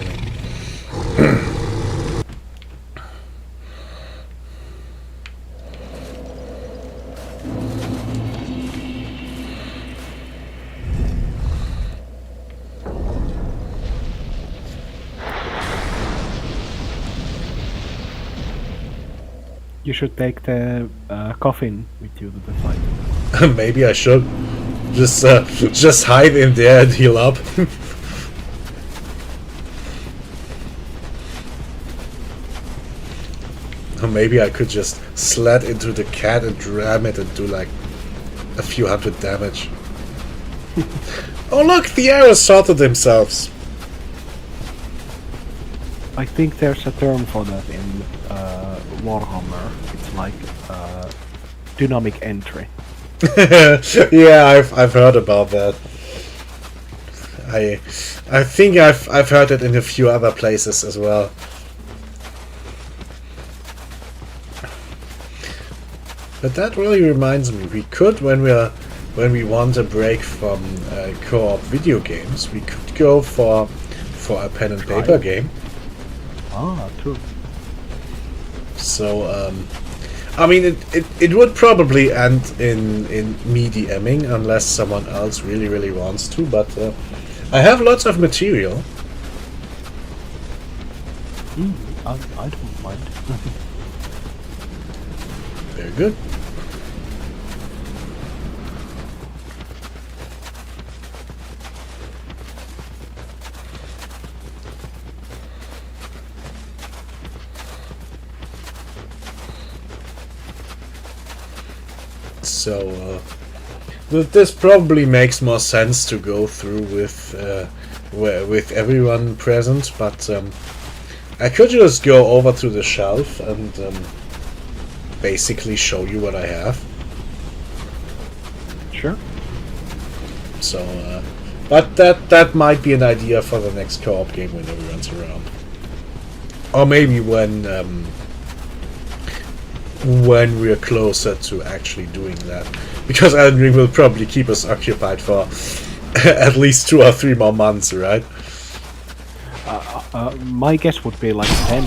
You should take the coffin with you to the fight. Maybe I should just hide in there and heal up. Or maybe I could just sled into the cat and ram it and do like a few hundred damage. Oh look, the arrows sorted themselves. I think there's a term for that in Warhammer. It's like dynamic entry. Yeah, I've heard about that. I think I've heard it in a few other places as well. But that really reminds me, we could when we want a break from co-op video games, we could go for a pen and paper game. Ah, true. So I mean it would probably end in me DMing unless someone else really wants to, but I have lots of material. I don't mind. Very good. So this probably makes more sense to go through with everyone present, but I could just go over to the shelf and basically show you what I have. Sure. So, but that might be an idea for the next co-op game when everyone's around, or maybe when we're closer to actually doing that, because Elden Ring will probably keep us occupied for at least 2 or 3 more months, right? My guess would be like 10.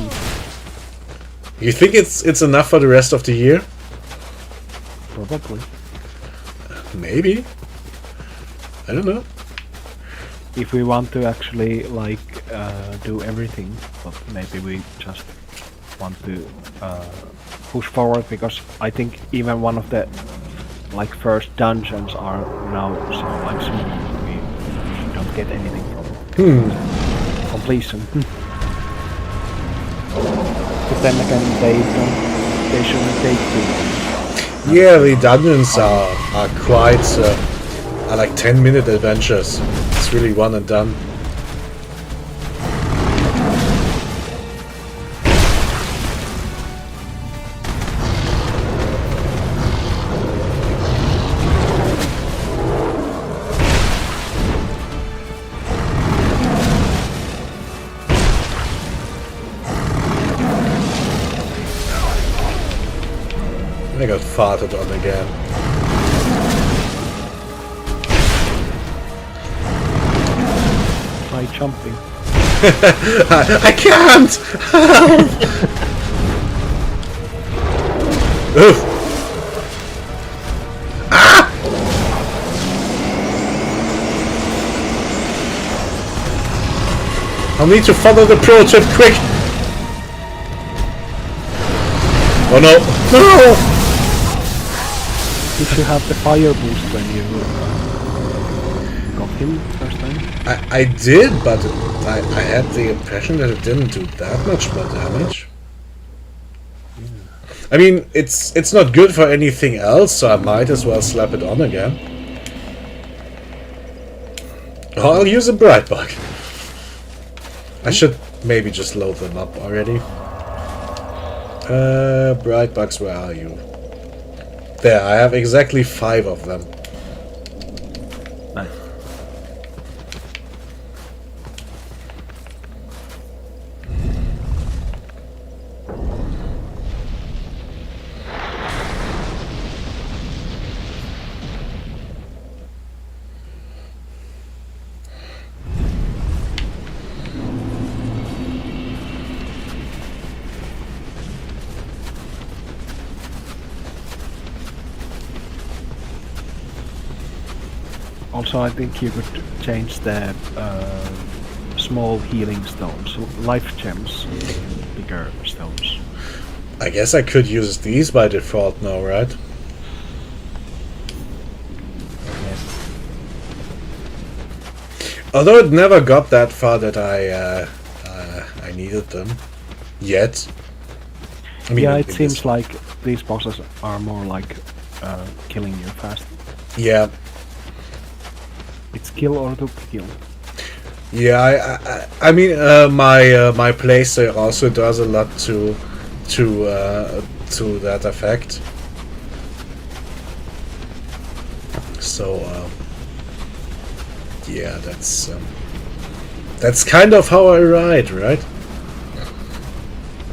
You think it's enough for the rest of the year? Probably. Maybe. I don't know. If we want to actually like do everything, but maybe we just want to push forward, because I think even one of the like first dungeons are now so like small we don't get anything from completion. But then again, they shouldn't take too long. Yeah, the dungeons are quite are like 10-minute adventures. It's really one and done. I got farted on again. Try jumping. I can't! Help! Oof! Ah! I'll need to follow the pro tip quick! Oh no! No! Did you have the fire boost when you got him first time? I did, but I had the impression that it didn't do that much more damage. I mean, it's not good for anything else, so I might as well slap it on again. Oh, I'll use a bright bug. I should maybe just load them up already. Bright bugs, where are you? There, I have exactly 5 of them. Nice. Also, I think you could change the small healing stones, life gems, bigger stones. I guess I could use these by default now, right? Yes. Although it never got that far that I needed them yet. I mean, Yeah, in it this- seems like these bosses are more like killing you fast. Yeah, It's kill or to kill. yeah. I mean, my playster also does a lot to that effect. So yeah, that's kind of how I ride, right?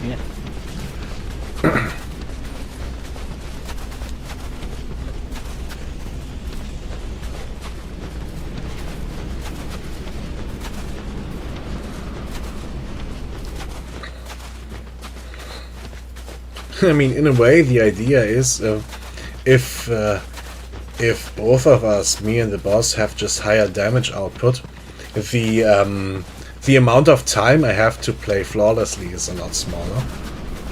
Yeah. I mean, in a way, the idea is if both of us, me and the boss, have just higher damage output, the amount of time I have to play flawlessly is a lot smaller.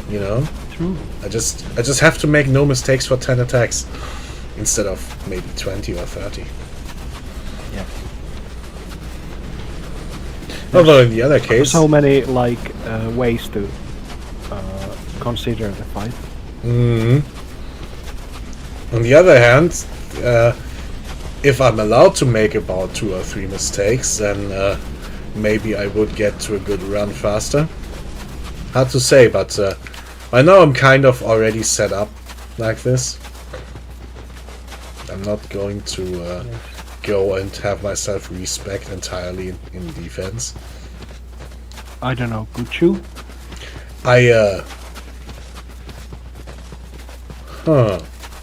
You know, True. I just have to make no mistakes for 10 attacks instead of maybe 20 or 30. Yeah. Although in the other case, So many like ways to consider the fight. on the other hand, if I'm allowed to make about 2 or 3 mistakes, then maybe I would get to a good run faster. Hard to say, but by now I'm kind of already set up like this. I'm not going to go and have myself respec entirely in defense. I don't know, could you?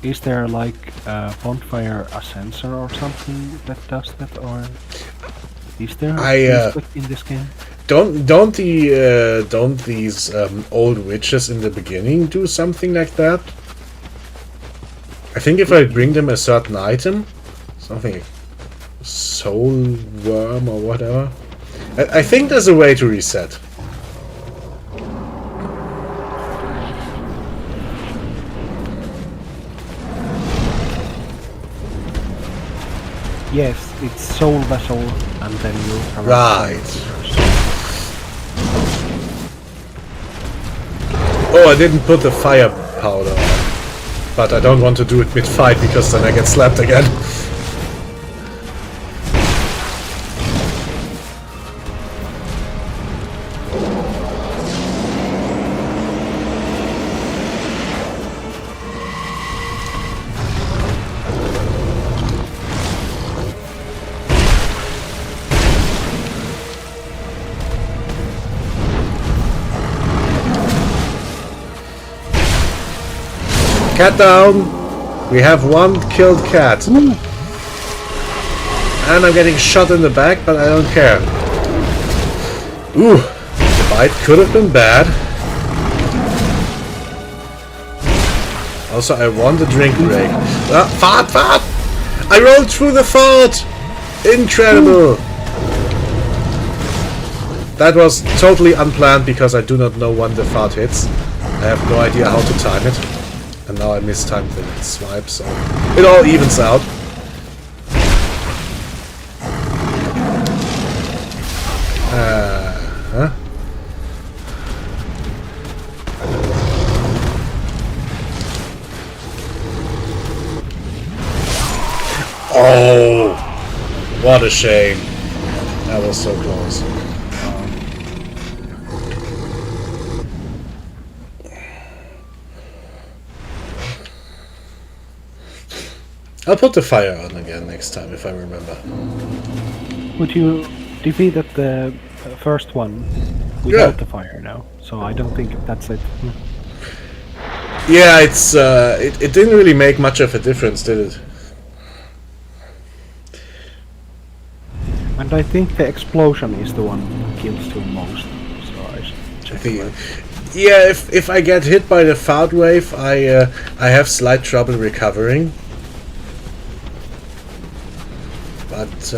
Is there like a bonfire ascensor or something that does that, or is there in this game? Don't these old witches in the beginning do something like that? I think if I bring them a certain item, something like soul worm or whatever, I think there's a way to reset. Yes, it's soul vessel, and then you have Right. Oh, I didn't put the fire powder on. But I don't want to do it mid-fight because then I get slapped again. Cat down! We have one killed cat. And I'm getting shot in the back, but I don't care. Ooh, the bite could have been bad. Also, I want a drink break. Fart! Fart! I rolled through the fart! Incredible! That was totally unplanned because I do not know when the fart hits. I have no idea how to time it. And now I mistimed the swipe, so it all evens out. Huh? Oh! What a shame. That was so close. I'll put the fire on again next time if I remember. Would you defeated the first one without the fire now? So I don't think that's it. Yeah, it's it didn't really make much of a difference, did it? And I think the explosion is the one that kills you most. So I should check that. Yeah, if I get hit by the fart wave, I have slight trouble recovering. But but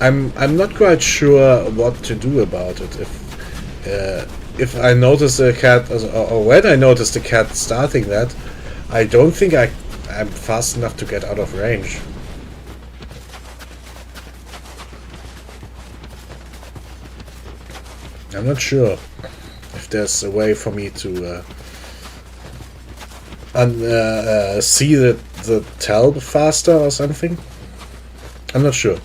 I'm not quite sure what to do about it. If I notice the cat, or when I notice the cat starting that, I don't think I'm fast enough to get out of range. I'm not sure if there's a way for me to see the tell faster or something. I'm not sure.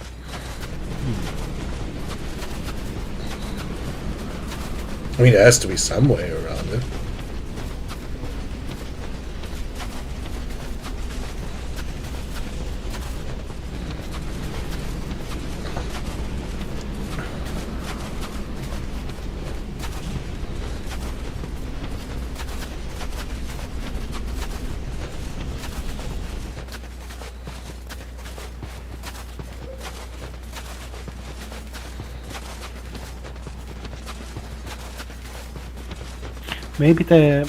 I mean, there has to be some way around it. Maybe the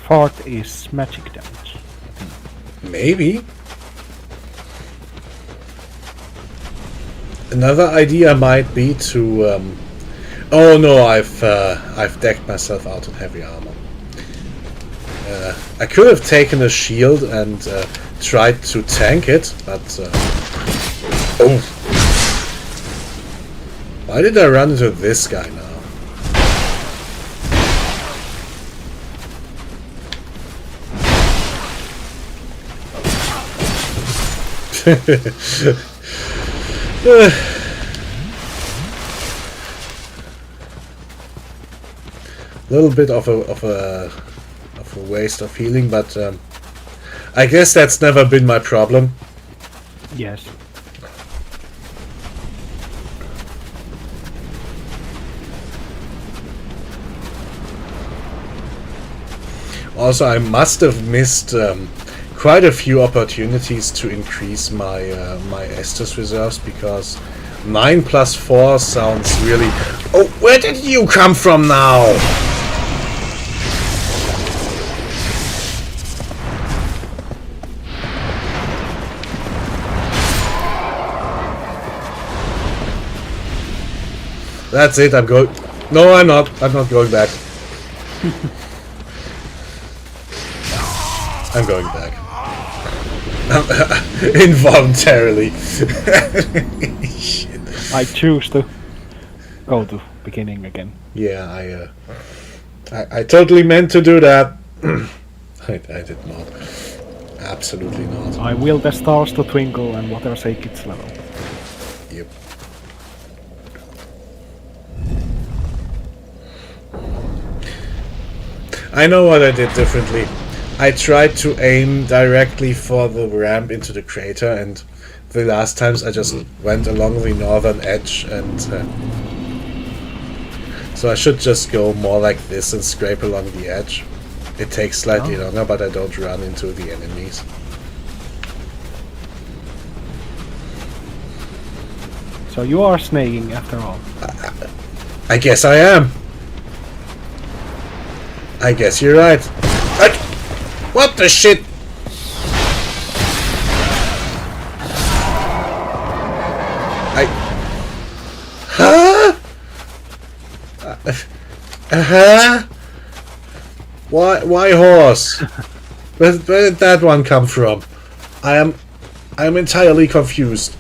fart is magic damage. Maybe. Another idea might be to. Oh no, I've decked myself out in heavy armor. I could have taken a shield and tried to tank it, but oh, why did I run into this guy now? Little bit of a waste of healing, but I guess that's never been my problem. Yes. Also, I must have missed quite a few opportunities to increase my my Estus reserves, because 9 + 4 sounds really... Oh, where did you come from now? That's it, I'm going... No, I'm not. I'm not going back. I'm going back. Involuntarily. Shit. I choose to go to beginning again. Yeah, I totally meant to do that. I did not. Absolutely not. I will the stars to twinkle and water shake its level. Yep. I know what I did differently. I tried to aim directly for the ramp into the crater, and the last times I just went along the northern edge, and so I should just go more like this and scrape along the edge. It takes slightly longer, but I don't run into the enemies. So you are snaking after all. I guess I am. I guess you're right. What the shit? Huh? Huh? Why horse? Where did that one come from? I am entirely confused.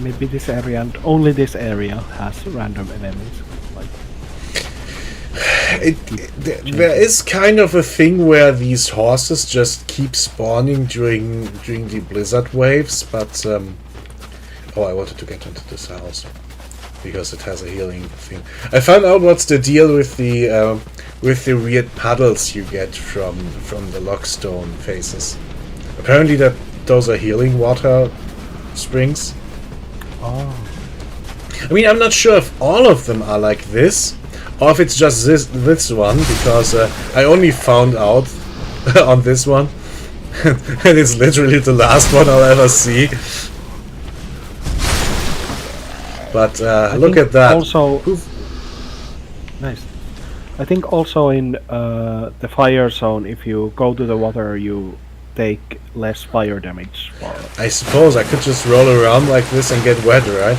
Maybe this area and only this area has random enemies. Like there is kind of a thing where these horses just keep spawning during the blizzard waves, but oh, I wanted to get into this house because it has a healing thing. I found out what's the deal with the weird puddles you get from the Lockstone faces. Apparently those are healing water springs. oh, I mean, I'm not sure if all of them are like this, or if it's just this one, because I only found out on this one And it's literally the last one I'll ever see. But I look think at that. Also, nice. I think also in the fire zone, if you go to the water, you take less fire damage. I suppose I could just roll around like this and get wet, right?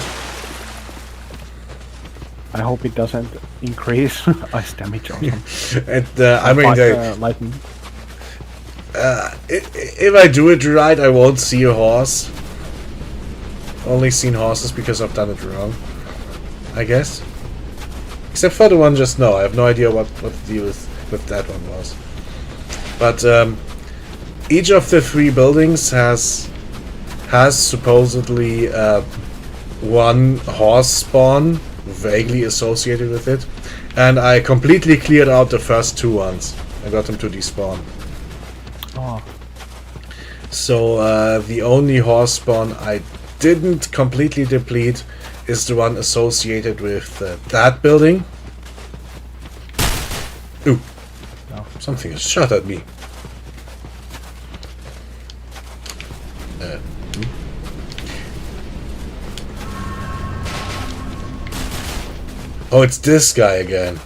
I hope it doesn't increase ice damage or something. And I mean, Lightning. if I do it right, I won't see a horse. Only seen horses because I've done it wrong, I guess. Except for the one just now. I have no idea what the deal with that one was. But each of the 3 buildings has supposedly one horse spawn vaguely associated with it. And I completely cleared out the first 2 ones. I got them to despawn. Oh, So the only horse spawn I didn't completely deplete is the one associated with that building. Ooh, no. something has shot at me. Oh, it's this guy again.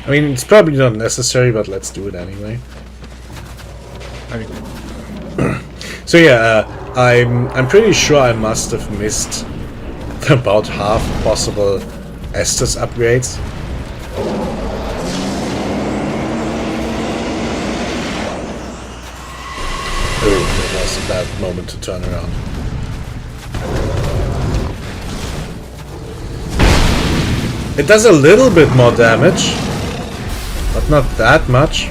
I mean, it's probably not necessary, but let's do it anyway. Very good. So yeah, I'm pretty sure I must have missed about half possible Estus upgrades. Oh, that was a bad moment to turn around. It does a little bit more damage, but not that much.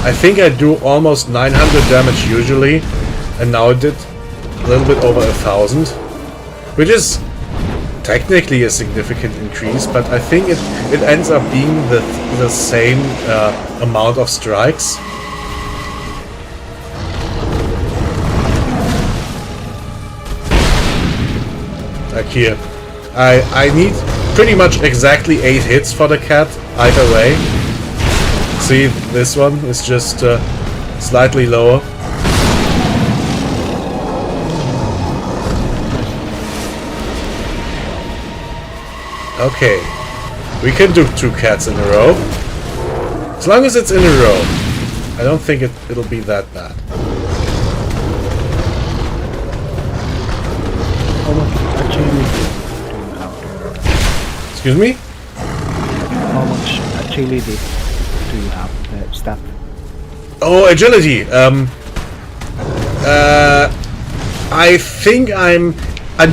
I think I do almost 900 damage usually, and now it did a little bit over 1,000, which is technically a significant increase, but I think it ends up being the same amount of strikes. Like here. I need pretty much exactly 8 hits for the cat, either way. See, this one is just slightly lower. Okay, we can do 2 cats in a row. As long as it's in a row. I don't think it'll be that bad. How much agility do you have? Excuse me? How much agility do you have? The stat. Oh, agility. I think I'm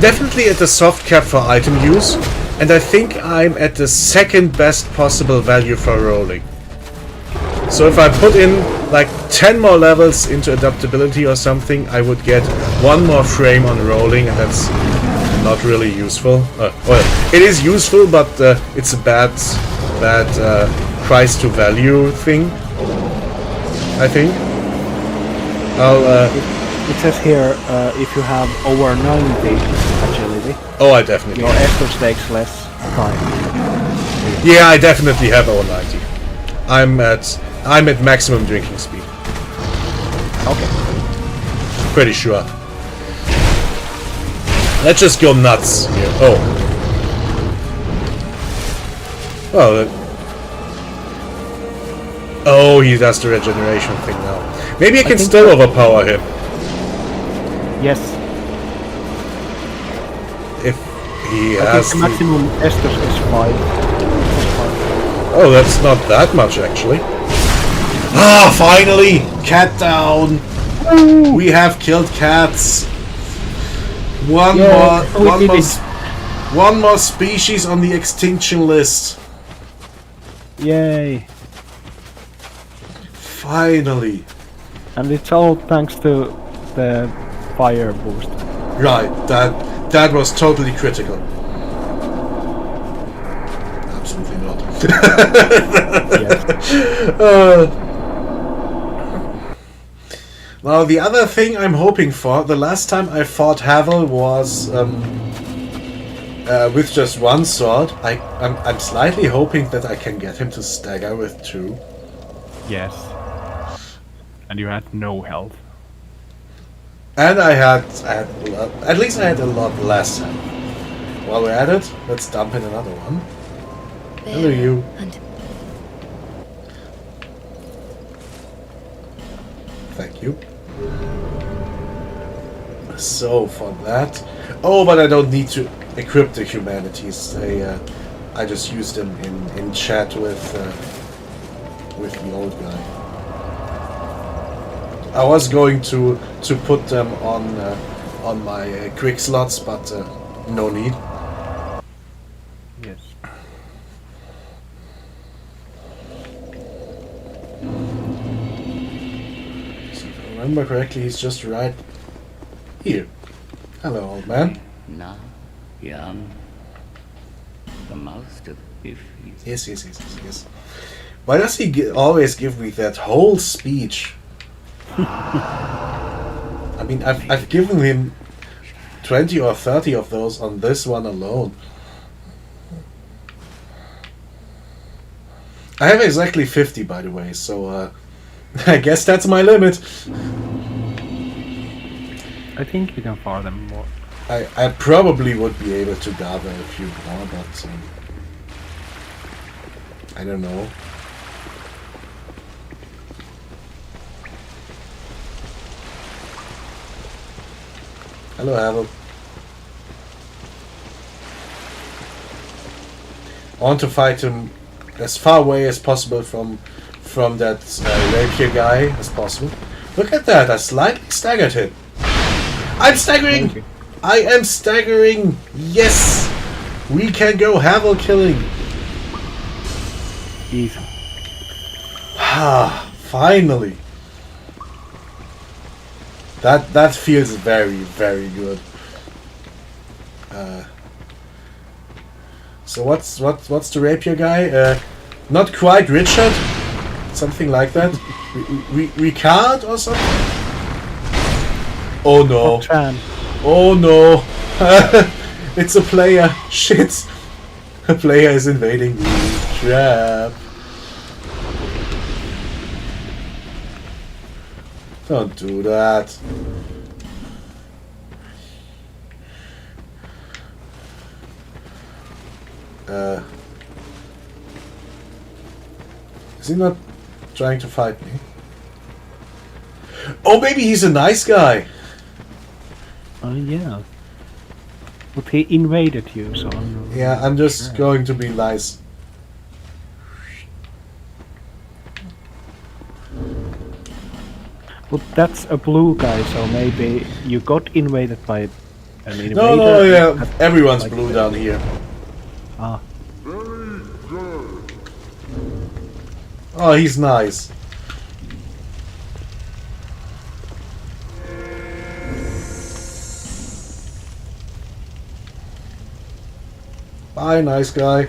definitely at the soft cap for item use, and I think I'm at the second best possible value for rolling. So if I put in like 10 more levels into adaptability or something, I would get 1 more frame on rolling, and that's not really useful. Well, it is useful, but it's a bad price to value thing, I think. It says here if you have over 90 agility, Oh, I definitely your Estus takes less time. Yeah, I definitely have over 90. I'm at maximum drinking speed. Okay. Pretty sure. Let's just go nuts here. Oh. Well. Oh, he does the regeneration thing now. Maybe I can think still overpower him Yes. if he I has. think the maximum Estus is 5. Oh, that's not that much actually. Ah, finally! Cat down! We have killed cats. One more species on the extinction list. Yay! Finally. And it's all thanks to the fire boost. Right, that was totally critical. absolutely not. Yes. Now, the other thing I'm hoping for, the last time I fought Havel was with just one sword. I'm slightly hoping that I can get him to stagger with two. Yes. And you had no health. And I had a lot, at least I had a lot less health. While we're at it, let's dump in another one. Hello, you. And Thank you. So for that, oh, but I don't need to equip the humanities. I just use them in chat with the old guy. I was going to put them on my quick slots, but no need. Yes. So if I remember correctly, he's just right here. Hello, old man. Now, young, the most of if Yes. Why does he always give me that whole speech? I mean, I've given him 20 or 30 of those on this one alone. I have exactly 50, by the way, so I guess that's my limit. I think you can farm them more. I probably would be able to gather a few more, but I don't know. Hello, Havel. I want to fight him as far away as possible from that rapier guy as possible. Look at that! I slightly staggered him. I'm staggering! Okay. I am staggering! Yes! We can go Havel killing! Easy. Ah, finally! That feels very, very good. So what's the rapier guy? Not quite Richard, something like that. Ricard or something. Oh no! Tran. Oh no! It's a player. Shit! A player is invading me. Trap. Don't do that. Is he not trying to fight me? Oh, maybe he's a nice guy. Yeah. But he invaded you, so I'm not Yeah, I'm just sure. going to be nice. But that's a blue guy, so maybe you got invaded by an invader. No, yeah, That- everyone's like blue that. down here. Ah, Oh, he's nice. Bye, nice guy.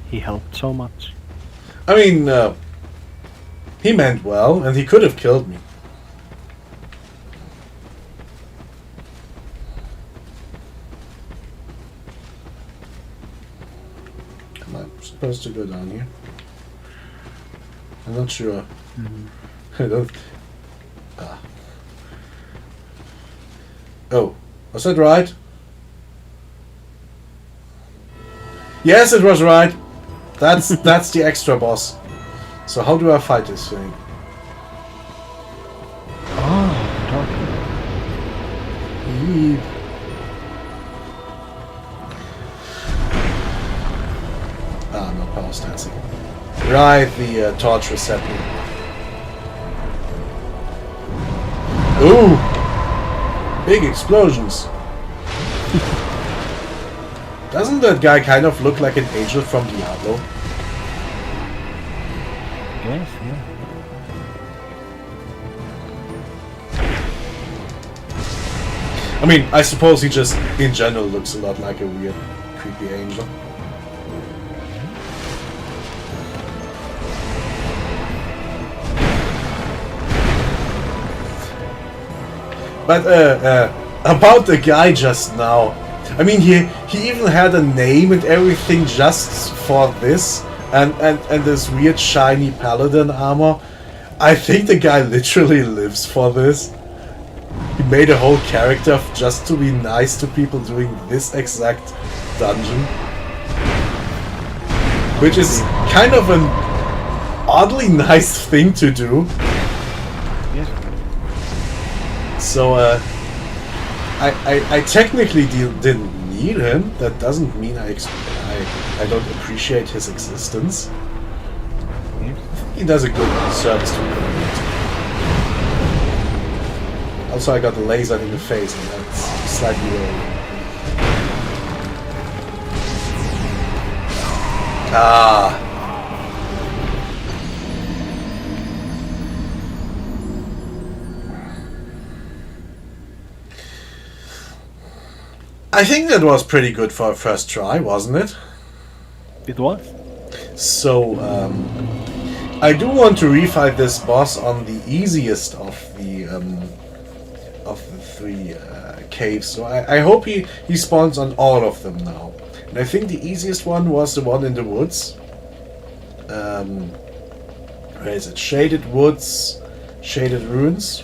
he helped so much. I mean, he meant well, and he could have killed me. Am I supposed to go down here? I'm not sure. I don't. Ah. Oh, was that right? Yes, it was right. That's the extra boss. So how do I fight this thing? Oh, talking. Yeep. Ah, no power stancing. Right, the torch reset me. Ooh! Big explosions. Doesn't that guy kind of look like an angel from Diablo? Yes, yeah. I mean, I suppose he just, in general, looks a lot like a weird, creepy angel. But about the guy just now, I mean, he even had a name and everything just for this, and this weird shiny paladin armor. I think the guy literally lives for this. He made a whole character just to be nice to people doing this exact dungeon, which is kind of an oddly nice thing to do. Yes. So, I technically didn't need him. That doesn't mean I don't appreciate his existence. Yes. He does a good service to the community. Also, I got the laser in the face, and that's slightly early. Ah. I think that was pretty good for a first try, wasn't it? It was. So, I do want to refight this boss on the easiest of the three caves. So I hope he spawns on all of them now. And I think the easiest one was the one in the woods. Where is it? Shaded Woods, Shaded Ruins,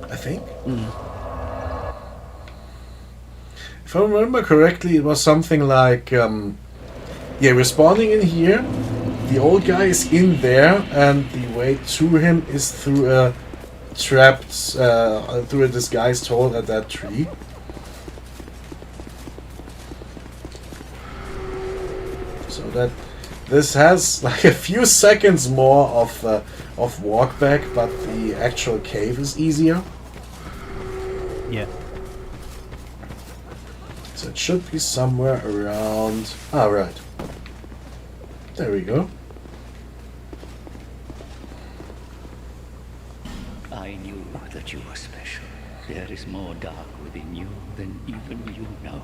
I think. If I remember correctly, it was something like, yeah, we're spawning in here, the old guy is in there, and the way to him is through a trapped, through a disguised hole at that tree. So that this has like a few seconds more of walk back, but the actual cave is easier. Yeah. So it should be somewhere around... Ah, right. There we go. I knew that you were special. There is more dark within you than even you know.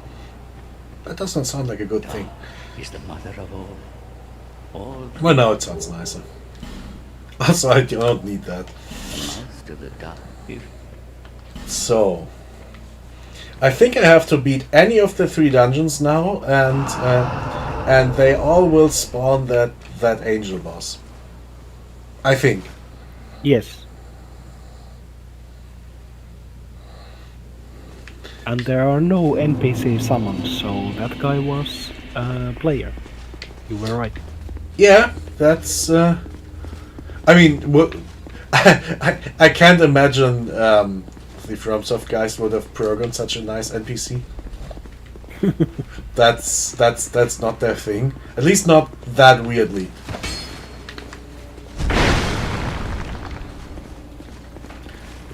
That does not sound like a good thing. Dark is the mother of all. All Well, now it sounds nicer. Also, I don't need that. most of the dark. If So... I think I have to beat any of the three dungeons now, and they all will spawn that angel boss. I think. Yes. And there are no NPC summons, so that guy was a player. You were right. Yeah, that's... I mean, I can't imagine the FromSoft guys would have programmed such a nice NPC. That's not their thing. At least not that weirdly.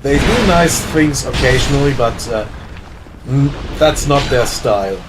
They do nice things occasionally, but that's not their style.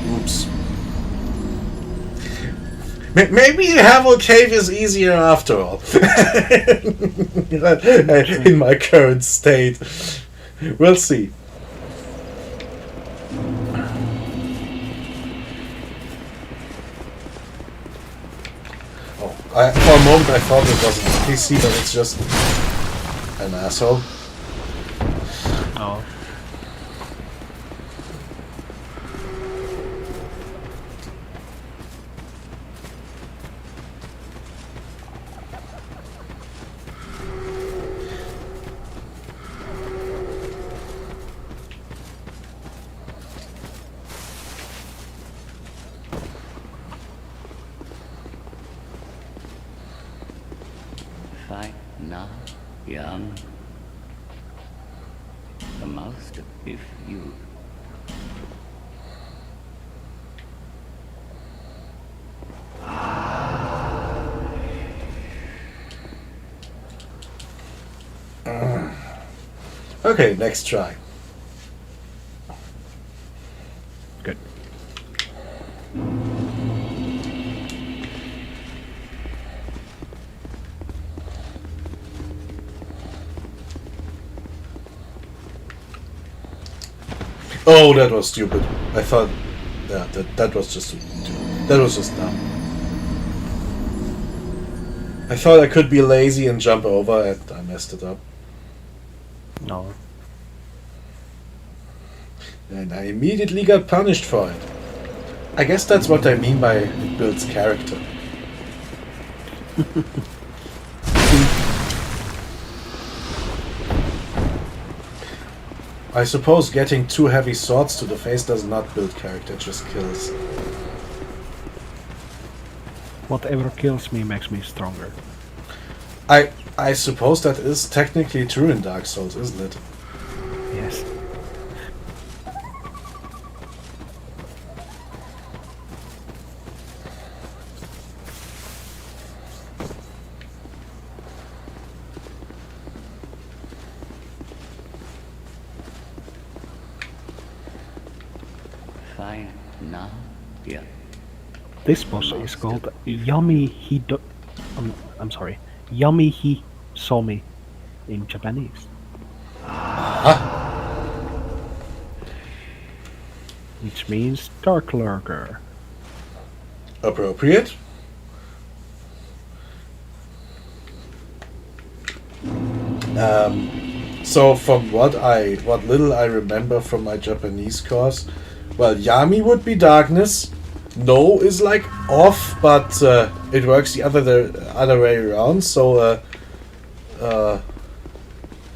Oops. Maybe Havel Cave is easier after all. In my current state. We'll see. Oh, for a moment I thought it was an NPC, but it's just an asshole. Oh. fight now, young. The most if you Okay, next try. Good. Oh, that was stupid. I thought, yeah, that was just that was just dumb. I thought I could be lazy and jump over, and I messed it up. No. And I immediately got punished for it. I guess that's what I mean by it builds character. I suppose getting 2 heavy swords to the face does not build character, just kills. Whatever kills me makes me stronger. I suppose that is technically true in Dark Souls, isn't it? Yes. Fine. Now? Yeah. This boss is called Yami Hido. I'm sorry. Yami Hisomi in Japanese. Which means Dark Lurker. Appropriate. So from what little I remember from my Japanese course, well, Yami would be darkness. No is like off, but it works the other way around. So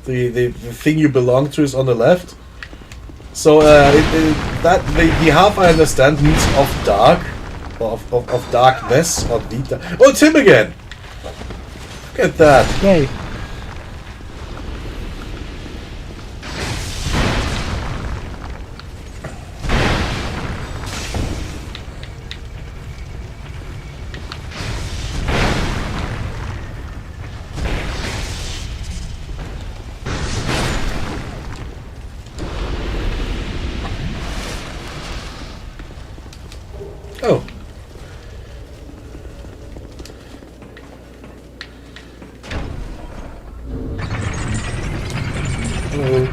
the thing you belong to is on the left. So that the half I understand means of dark, or of darkness, or deep dark. Oh, it's him again! Look at that. Yay! Oh. Hello.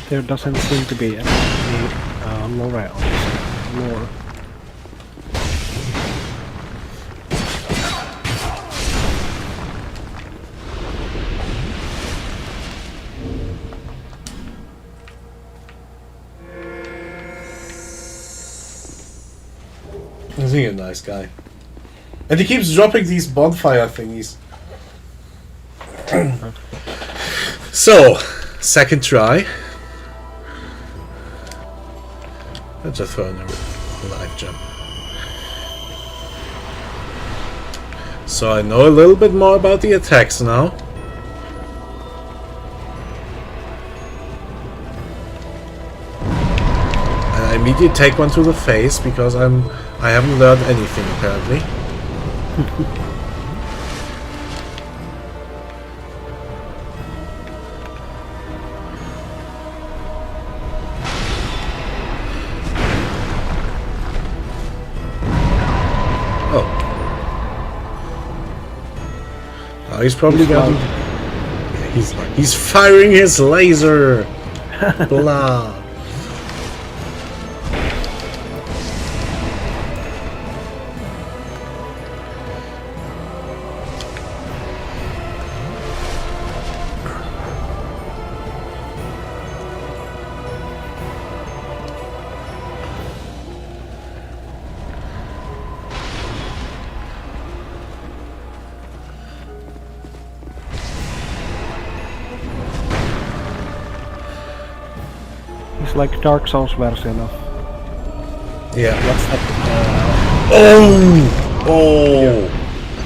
There doesn't seem to be any lore. He's a nice guy. And he keeps dropping these bonfire thingies. So, second try. Let's just throw in a live jump. So I know a little bit more about the attacks now. And I immediately take one to the face because I haven't learned anything apparently. Oh, he's probably got. He's firing his laser. Blah. It's like Dark Souls version of Yeah. what's that? Oh!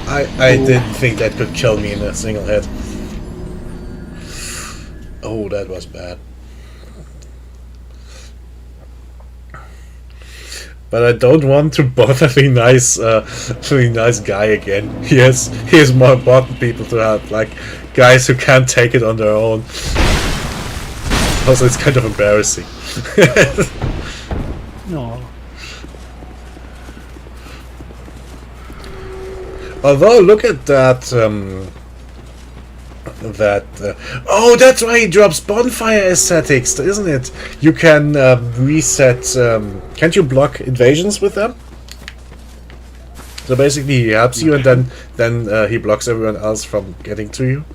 I didn't think that could kill me in a single hit. Oh, that was bad. but I don't want to bother the nice guy again. He has more important people to help, like guys who can't take it on their own. Also, it's kind of embarrassing. No. Although, look at that. Oh, that's why he drops bonfire aesthetics, isn't it? You can reset. Can't you block invasions with them? So basically, he helps you, and then he blocks everyone else from getting to you.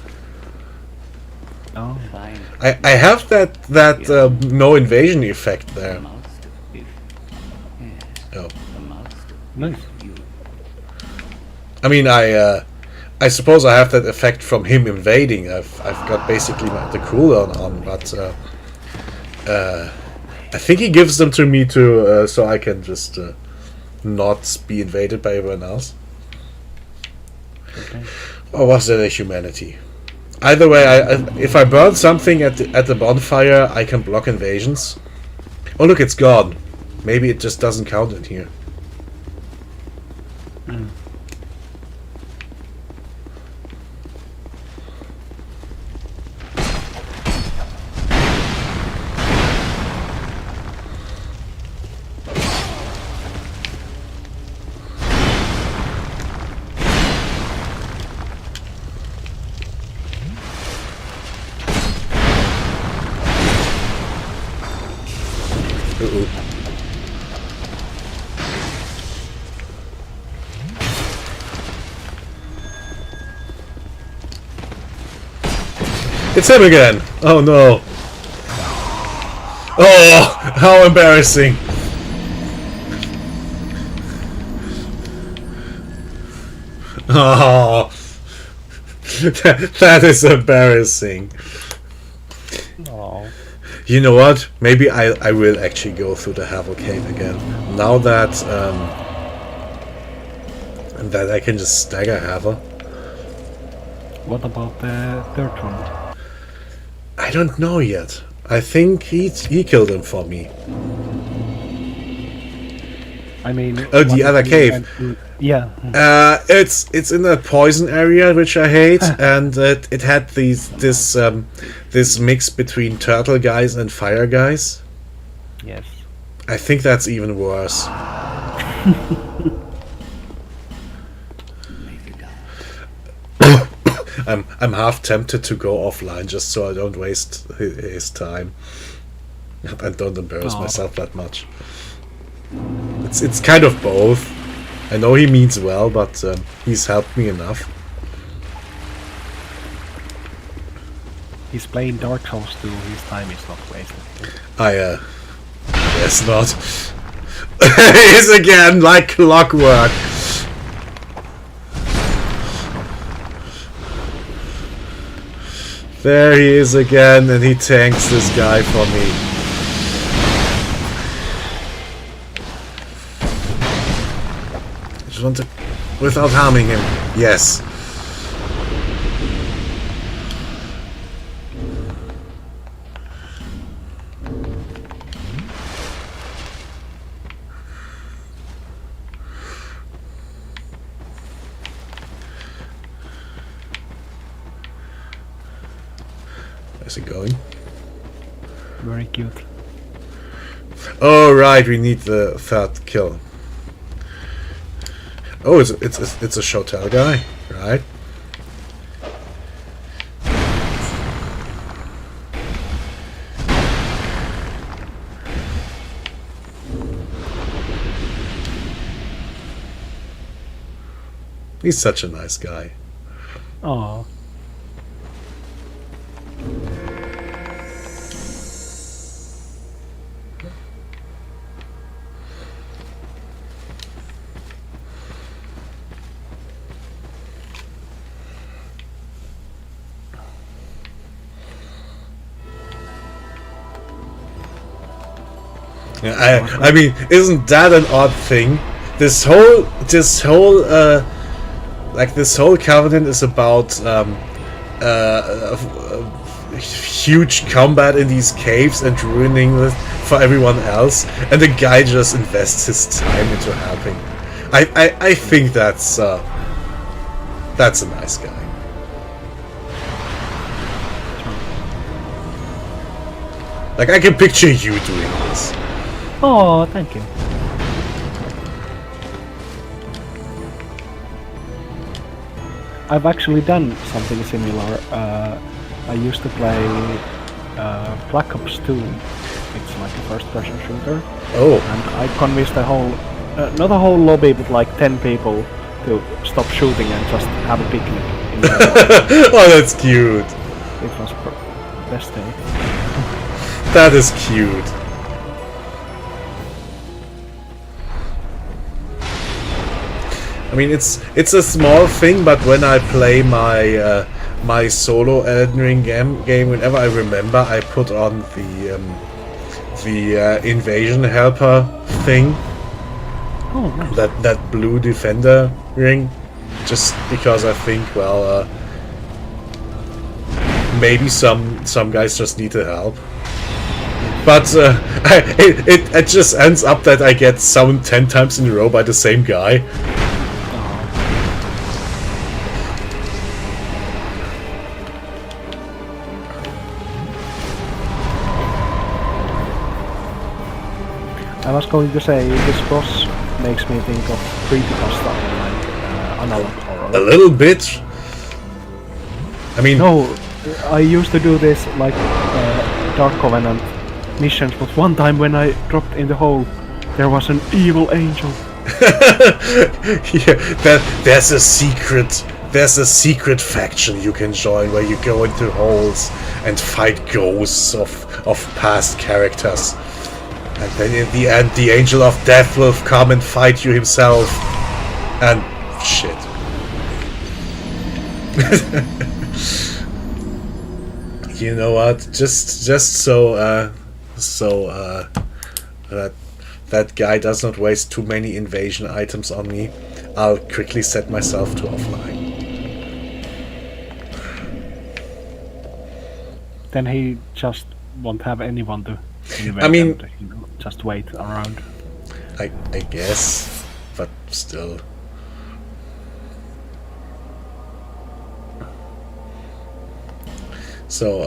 Oh. Fine. I have that no invasion effect there. Master, if... Yes, Oh. the master. Nice. You. I mean, I suppose I have that effect from him invading. I've got basically the cooldown on, but I think he gives them to me to so I can just not be invaded by everyone else. Okay. Or was that a humanity? Either way, if I burn something at the bonfire, I can block invasions. Oh look, it's gone. Maybe it just doesn't count in here. Mm. Uh-oh. It's him again! Oh no! Oh, how embarrassing! Oh, that is embarrassing. No. You know what? Maybe I will actually go through the Havel Cave again. Now that that I can just stagger Havel. What about the third one? I don't know yet. I think he killed him for me. I mean. Oh, the what other if you cave. went to- Yeah. It's in that poison area which I hate, and it had this mix between turtle guys and fire guys. Yes. I think that's even worse. Make it die. I'm half tempted to go offline just so I don't waste his time and don't embarrass Oh. myself that much. It's kind of both. I know he means well, but he's helped me enough. He's playing Dark Souls 2, his time is not wasted. I guess not. He's again like clockwork. There he is again, and he tanks this guy for me. I just want to... without harming him. Yes. Where's it going? Very cute. Oh right, we need the third kill. Oh, it's a Shotel guy, right? He's such a nice guy. Oh. Yeah, I mean, isn't that an odd thing? This whole covenant is about huge combat in these caves and ruining for everyone else, and the guy just invests his time into helping. I think that's a nice guy. Like, I can picture you doing this. Oh, thank you. I've actually done something similar. I used to play Black Ops 2. It's like a first-person shooter. Oh, And I convinced a whole, not a whole lobby, but like 10 people to stop shooting and just have a picnic. In the oh, that's cute. It was best day. That is cute. I mean, it's a small thing, but when I play my my solo Elden Ring game, whenever I remember, I put on the invasion helper thing, Oh, nice. that blue defender ring, just because I think, well, maybe some guys just need the help. But it just ends up that I get summoned 10 times in a row by the same guy. I was going to say this boss makes me think of creepypasta or like analog horror. A little bit. I mean, No, I used to do this like Dark Covenant missions, but one time when I dropped in the hole, there was an evil angel. yeah, there's a secret faction you can join where you go into holes and fight ghosts of past characters. And then in the end, the Angel of Death will come and fight you himself. And shit. You know what? Just so that guy does not waste too many invasion items on me, I'll quickly set myself to offline. Then he just won't have anyone to invade. I mean- and he'll just wait around. I guess, but still. So,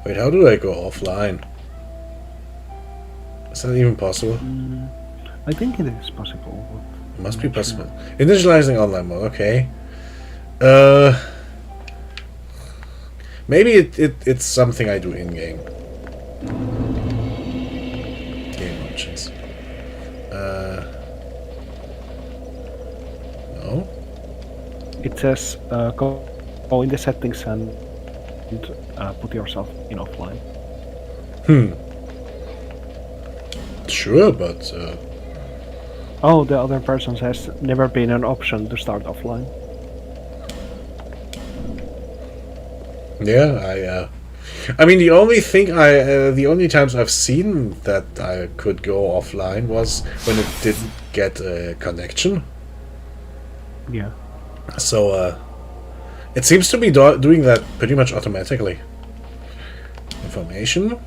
wait, how do I go offline? Is that even possible? I think it is possible. It must be possible. Initializing online mode, okay. Maybe it's something I do in-game. Game options. No? It says go in the settings and put yourself in offline. Sure, but Oh, the other person says never been an option to start offline. yeah, I mean, the only only times I've seen that I could go offline was when it didn't get a connection. Yeah. So, it seems to be doing that pretty much automatically. Information?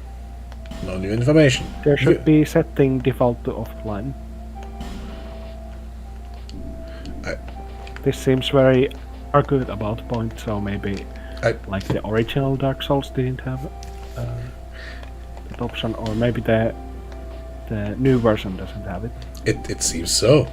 No new information. There should be setting default to offline. This seems very good about point, so maybe like the original Dark Souls didn't have that option, or maybe the new version doesn't have it. It seems so.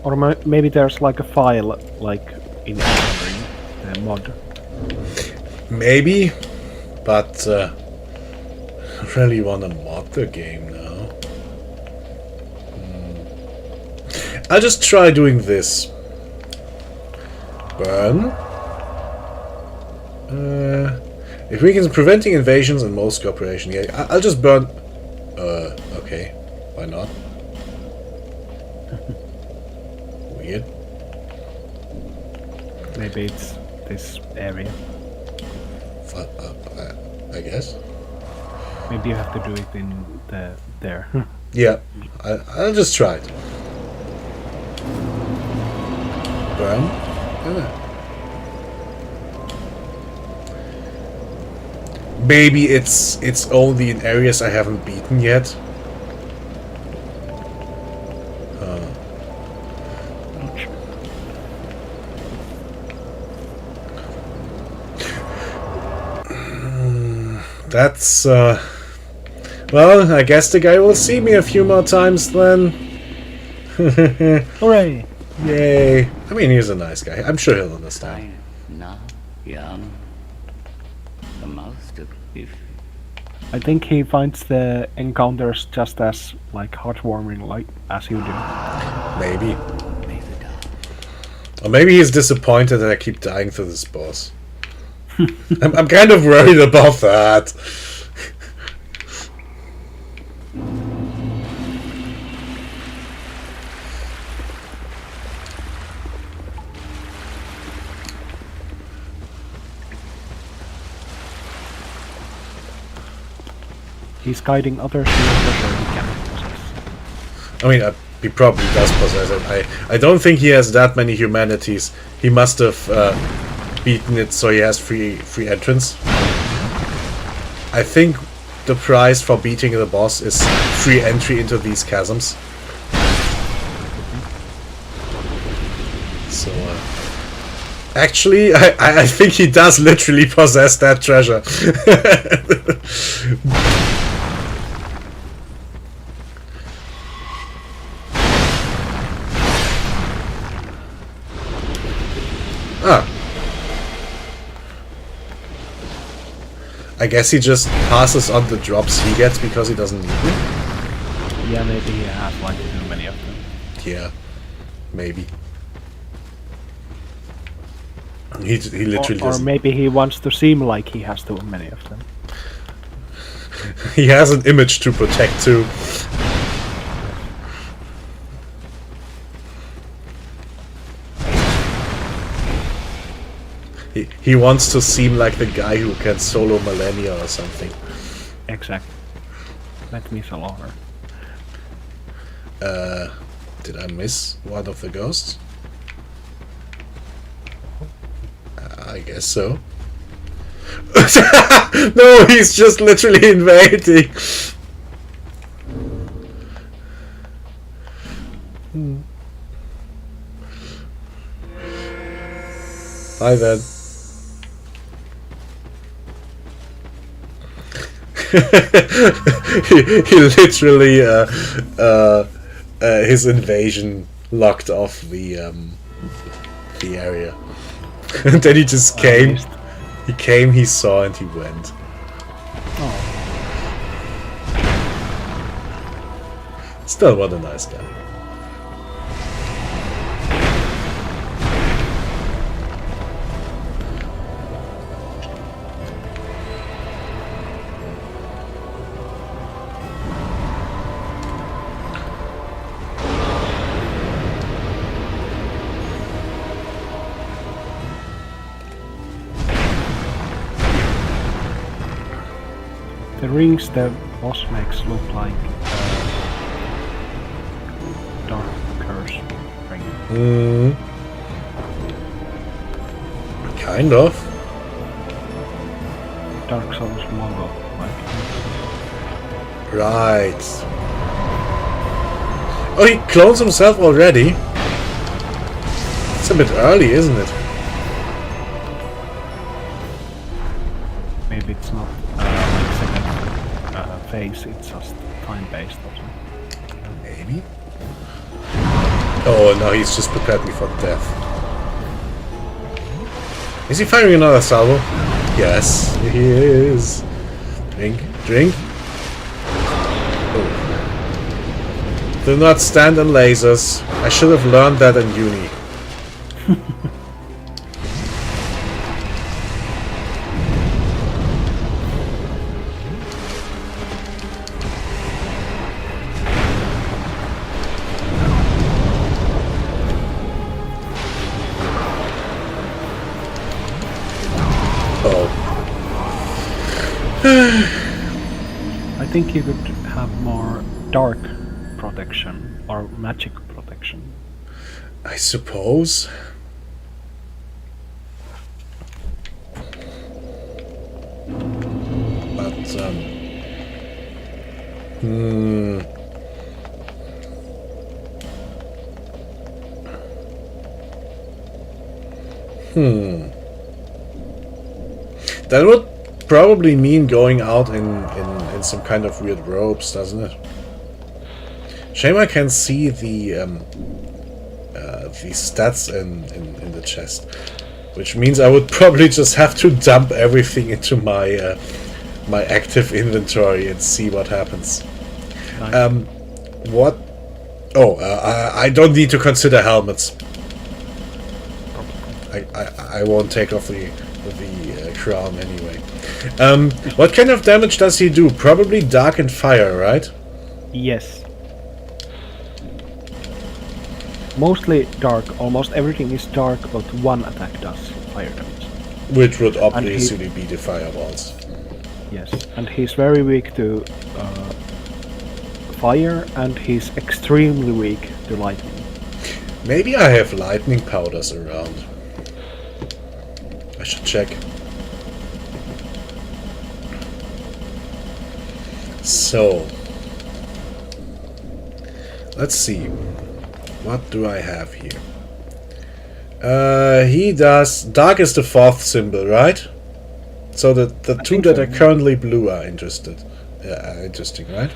Or maybe there's like a file like in Elden Ring, the mod. Maybe, but I really want to mod the game now. I'll just try doing this. Burn. If we can preventing invasions and most cooperation, yeah, I'll just burn. Okay, why not? Weird. Maybe it's this area. I guess. Maybe you have to do it in there. Yeah, I'll just try it. Well, yeah. Maybe it's only in areas I haven't beaten yet. That's well, I guess the guy will see me a few more times then. Hooray! Yay. I mean, he's a nice guy. I'm sure he'll understand. Na, Jan. The master, if I think he finds the encounters just as like heartwarming, like as you do. Maybe. may the dark Or maybe he's disappointed that I keep dying to this boss. I'm kind of worried about that. He's guiding others to a treasure he cannot possess. I mean, he probably does possess it. I don't think he has that many humanities. He must have beaten it so he has free entrance. I think the prize for beating the boss is free entry into these chasms. So, actually, I think he does literally possess that treasure. Ah. I guess he just passes on the drops he gets because he doesn't need them. Yeah, maybe he has like too many of them. Yeah, maybe. He literally Or doesn't. maybe he wants to seem like he has too many of them. He has an image to protect too. He wants to seem like the guy who can solo Millennia or something. Exactly. Let me solo her. Did I miss one of the ghosts? I guess so. No, he's just literally invading. Hi, then. he literally his invasion locked off the area. And then he just came. missed. He came, he saw, and he went. Oh, Still, what a nice guy. the rings the boss makes look like Dark Curse ring. Kind of. Dark Souls logo, like. Right. Oh, he clones himself already? It's a bit early, isn't it? Maybe it's not like second phase, it's just time-based or something. Maybe. Oh, no, he's just prepared me for death. Is he firing another salvo? Yes, he is. Drink, drink. Oh. Do not stand on lasers. I should have learned that in uni. Oh. I think you could have more dark protection or magic protection. I suppose. But that would probably mean going out in some kind of weird robes, doesn't it? Shame I can't see the stats in the chest, which means I would probably just have to dump everything into my my active inventory and see what happens. Nice. What? Oh, I don't need to consider helmets. I won't take off the crown anyway. What kind of damage does he do? Probably dark and fire, right? Yes. Mostly dark. Almost everything is dark, but one attack does fire damage. Which would obviously be the fireballs. Yes, and he's very weak to fire, and he's extremely weak to lightning. Maybe I have lightning powders around. I should check. So, let's see. What do I have here? He does... Dark is the fourth symbol, right? So the two that are currently blue are interesting, right?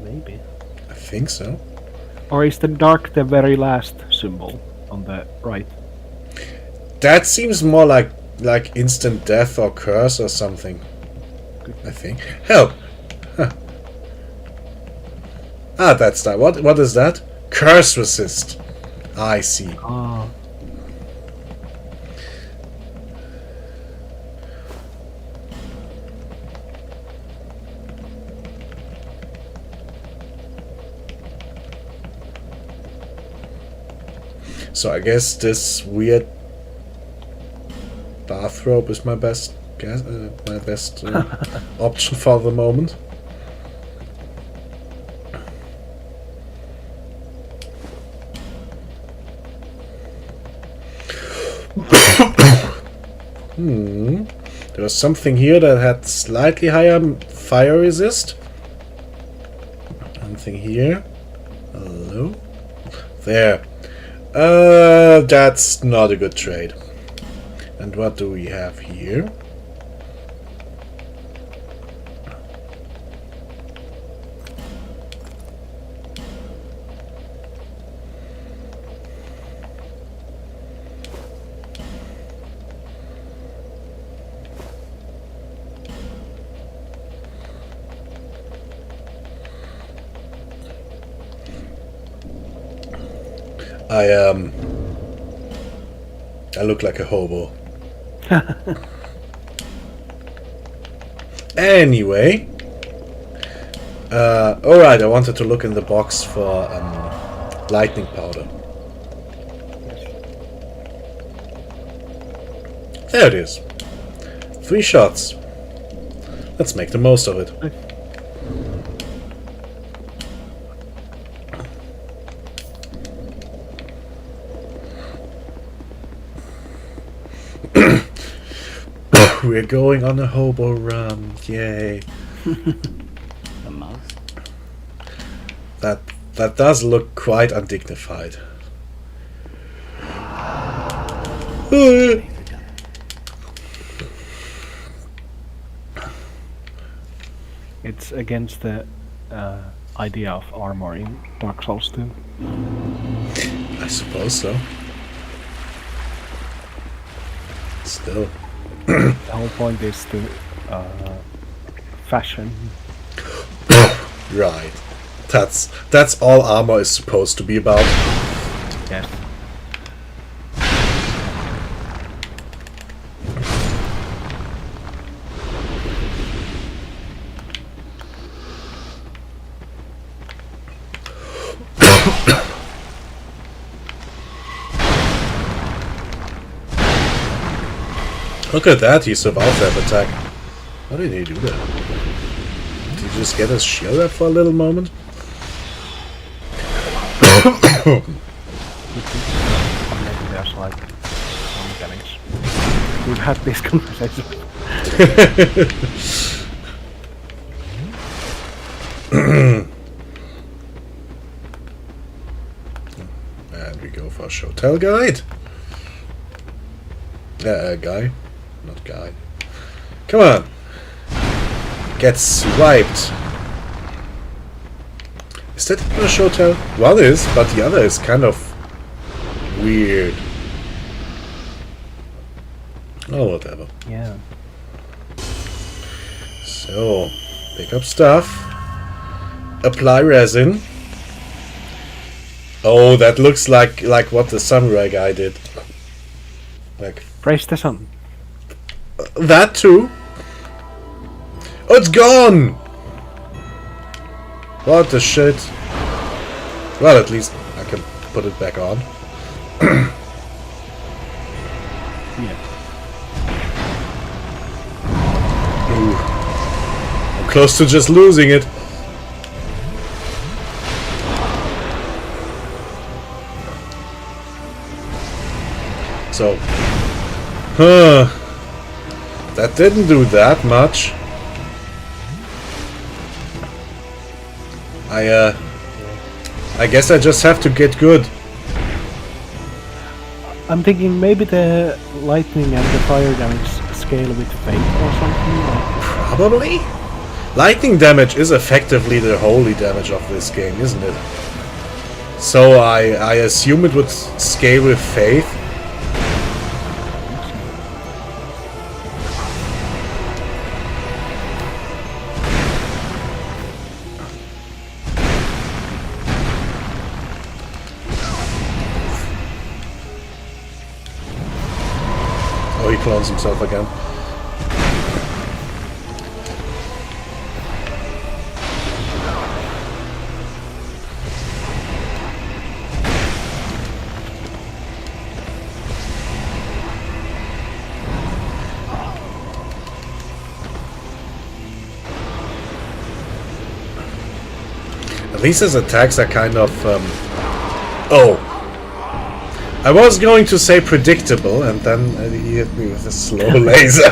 Maybe. I think so. Or is the dark the very last symbol on the right? That seems more like instant death or curse or something. I think. Help! Huh. Ah, that's that. What is that? Curse resist. I see. Ah. So I guess this weird bathrobe is my best guess, my best option for the moment. There was something here that had slightly higher fire resist. Something here. Hello? There. That's not a good trade. And what do we have here? I look like a hobo. Anyway. Alright, I wanted to look in the box for lightning powder. There it is. 3 shots. Let's make the most of it. We're going on a hobo run. Yay. A mouse? That does look quite undignified. It's against the idea of armor in Dark Souls 2. I suppose so. Still. The whole point is to fashion. Right. That's all armor is supposed to be about. Yes. Look at that, he survived that attack. How did he do that? Did he just get his shield up for a little moment? Maybe there's like some mechanics. We've had this conversation. And we go for Shotel Guide. Guy. Not guide. Come on. Get swiped. Is that even a Shotel? One is, but the other is kind of weird. Oh, whatever. Yeah. So, pick up stuff. Apply resin. Oh, that looks like what the samurai guy did. Like Praise the sun. that too. Oh, it's gone. What the shit? Well, at least I can put it back on. Yeah. Ooh. I'm close to just losing it. So, that didn't do that much. I guess I just have to get good. I'm thinking maybe the lightning and the fire damage scale with fate or something. Like, Probably? Lightning damage is effectively the holy damage of this game, isn't it? So I assume it would scale with faith. Oh, he clones himself again. At least his attacks are kind of, oh. I was going to say predictable, and then he hit me with a slow laser.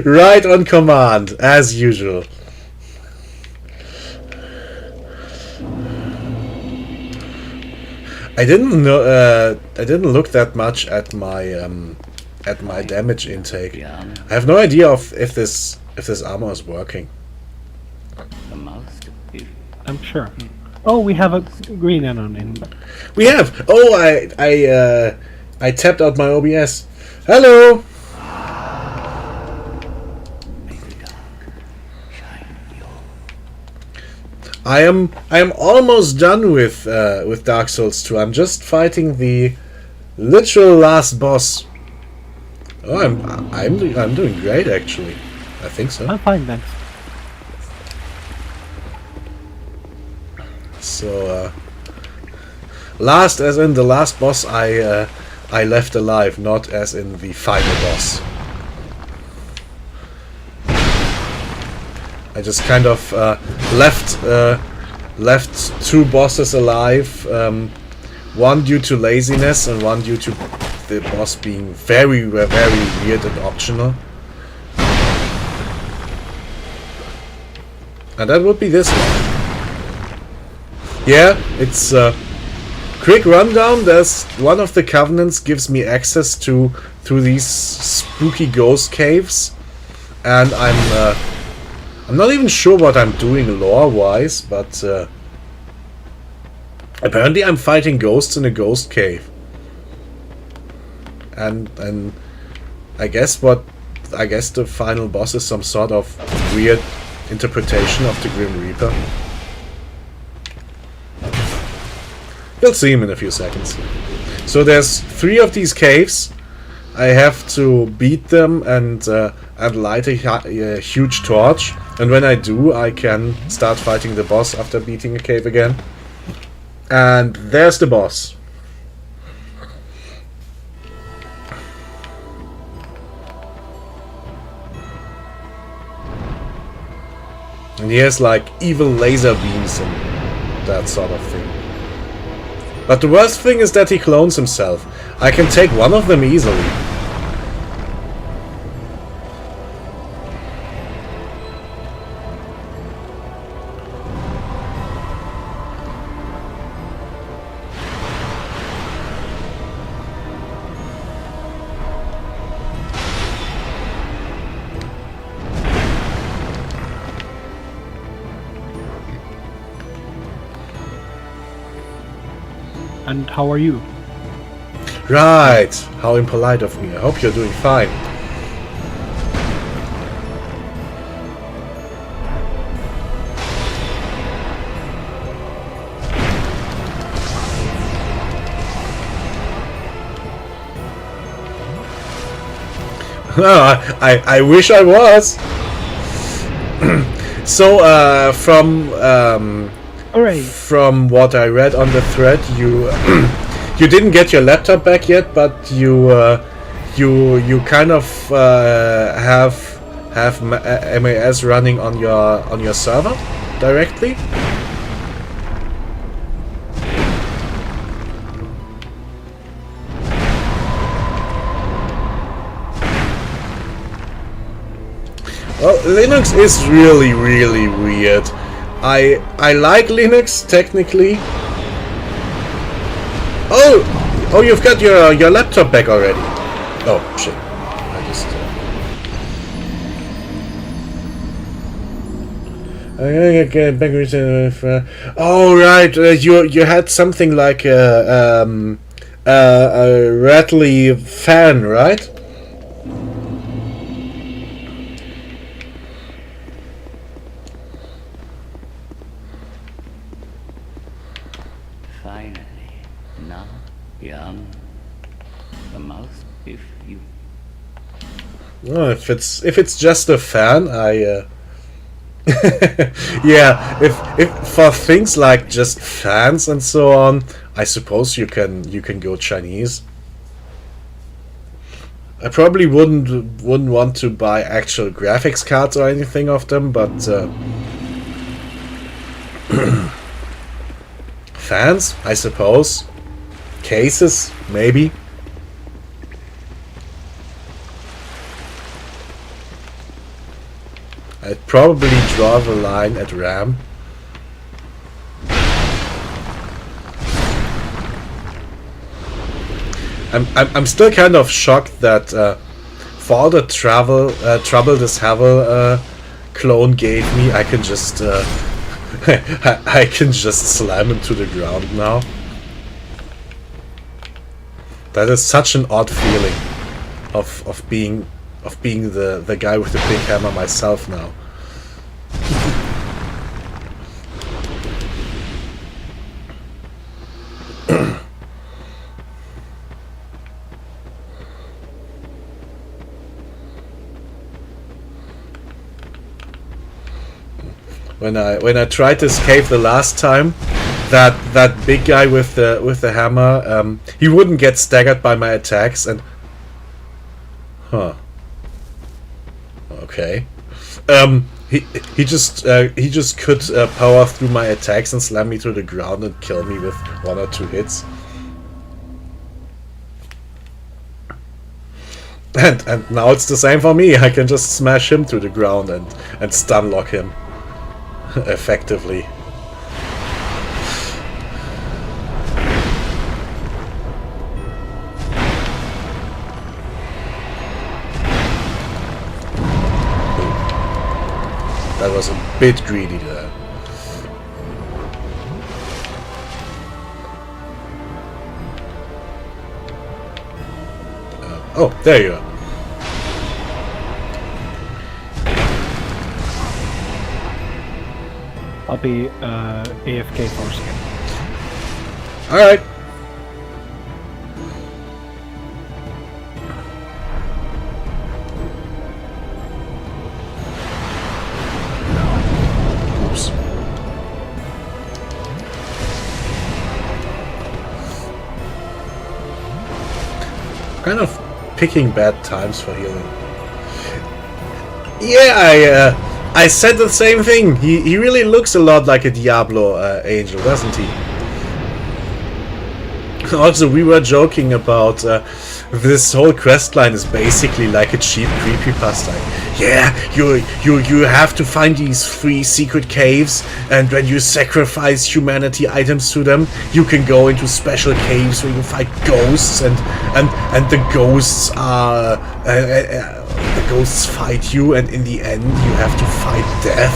Right on command, as usual. I didn't know. I didn't look that much at my damage intake. Yeah, I have no idea if this armor is working. the most. I'm sure. Oh, we have a green anon in. We have. Oh, I tapped out my OBS. Hello. Make the dark shine your. I am almost done with Dark Souls 2. I'm just fighting the literal last boss. Oh, I'm doing great actually. I think so. I'm fine, thanks. So last as in the last boss I left alive, not as in the final boss. I just kind of left two bosses alive, one due to laziness and one due to the boss being very weird and optional. And that would be this one. Yeah, it's quick rundown. There's one of the covenants gives me access through these spooky ghost caves, and I'm not even sure what I'm doing lore-wise, but apparently I'm fighting ghosts in a ghost cave, and I guess the final boss is some sort of weird interpretation of the Grim Reaper. You'll see him in a few seconds. So there's 3 of these caves. I have to beat them and light a huge torch. And when I do, I can start fighting the boss after beating a cave again. And there's the boss. And he has like evil laser beams and that sort of thing. But the worst thing is that he clones himself. I can take one of them easily. And how are you? Right, how impolite of me. I hope you're doing fine. I wish I was. So, Hooray! from what I read on the thread, you you didn't get your laptop back yet, but you kind of have MAS running on your server directly. Well, Linux is really weird. I like Linux technically. Oh, you've got your laptop back already. Oh shit! I just. Okay, back with. Oh right, you had something like a rattly fan, right? Finally, now, young, the mouse if you. Oh, if it's just a fan, I yeah. If for things like just fans and so on, I suppose you can go Chinese. I probably wouldn't want to buy actual graphics cards or anything of them, but fans, I suppose. Cases, maybe. I'd probably draw the line at RAM. I'm still kind of shocked that for all the trouble this Havel clone gave me, I can just I can just slam him to the ground now. That is such an odd feeling of being the guy with the big hammer myself now. When I tried to escape the last time, that big guy with the hammer, he wouldn't get staggered by my attacks, and okay, he just could power through my attacks and slam me to the ground and kill me with 1 or 2 hits. And now it's the same for me. I can just smash him to the ground and stun lock him effectively. That was a bit greedy there. Oh, there you are. I'll be AFK for a second. Alright. Oops. Kind of picking bad times for healing. Yeah, I said the same thing. He really looks a lot like a Diablo angel, doesn't he? Also, we were joking about this whole quest line is basically like a cheap creepypasta. Yeah, you have to find these 3 secret caves, and when you sacrifice humanity items to them, you can go into special caves where you fight ghosts, and the ghosts are the ghosts fight you, and in the end you have to fight death.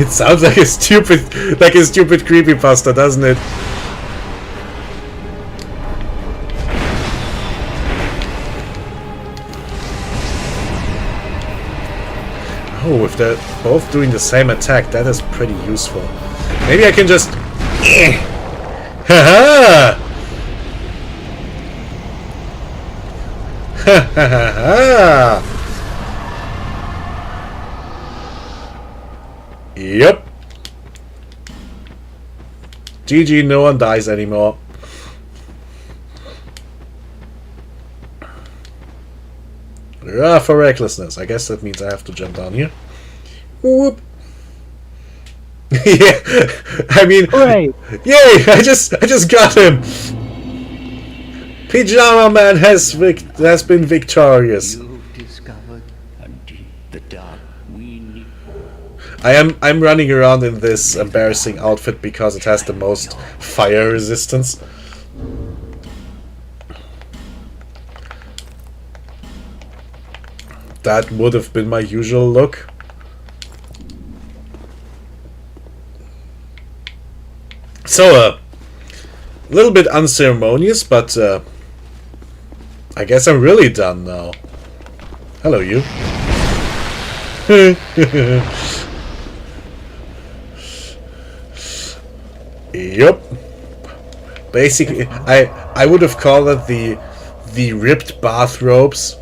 It sounds like a stupid creepypasta, doesn't it? Oh, if they're both doing the same attack, that is pretty useful. Maybe I can just... Haha! Ha. Yep. GG, no one dies anymore. For recklessness. I guess that means I have to jump down here. Whoop. Yeah, I mean, Hooray! Yay! I just got him. Pyjama Man has been victorious. You've discovered a deep, the dark we need. I'm running around in this embarrassing outfit because it has the most fire resistance. That would have been my usual look. So, a little bit unceremonious, but I guess I'm really done now. Hello, you. Yup. Basically, I would have called it the ripped bathrobes.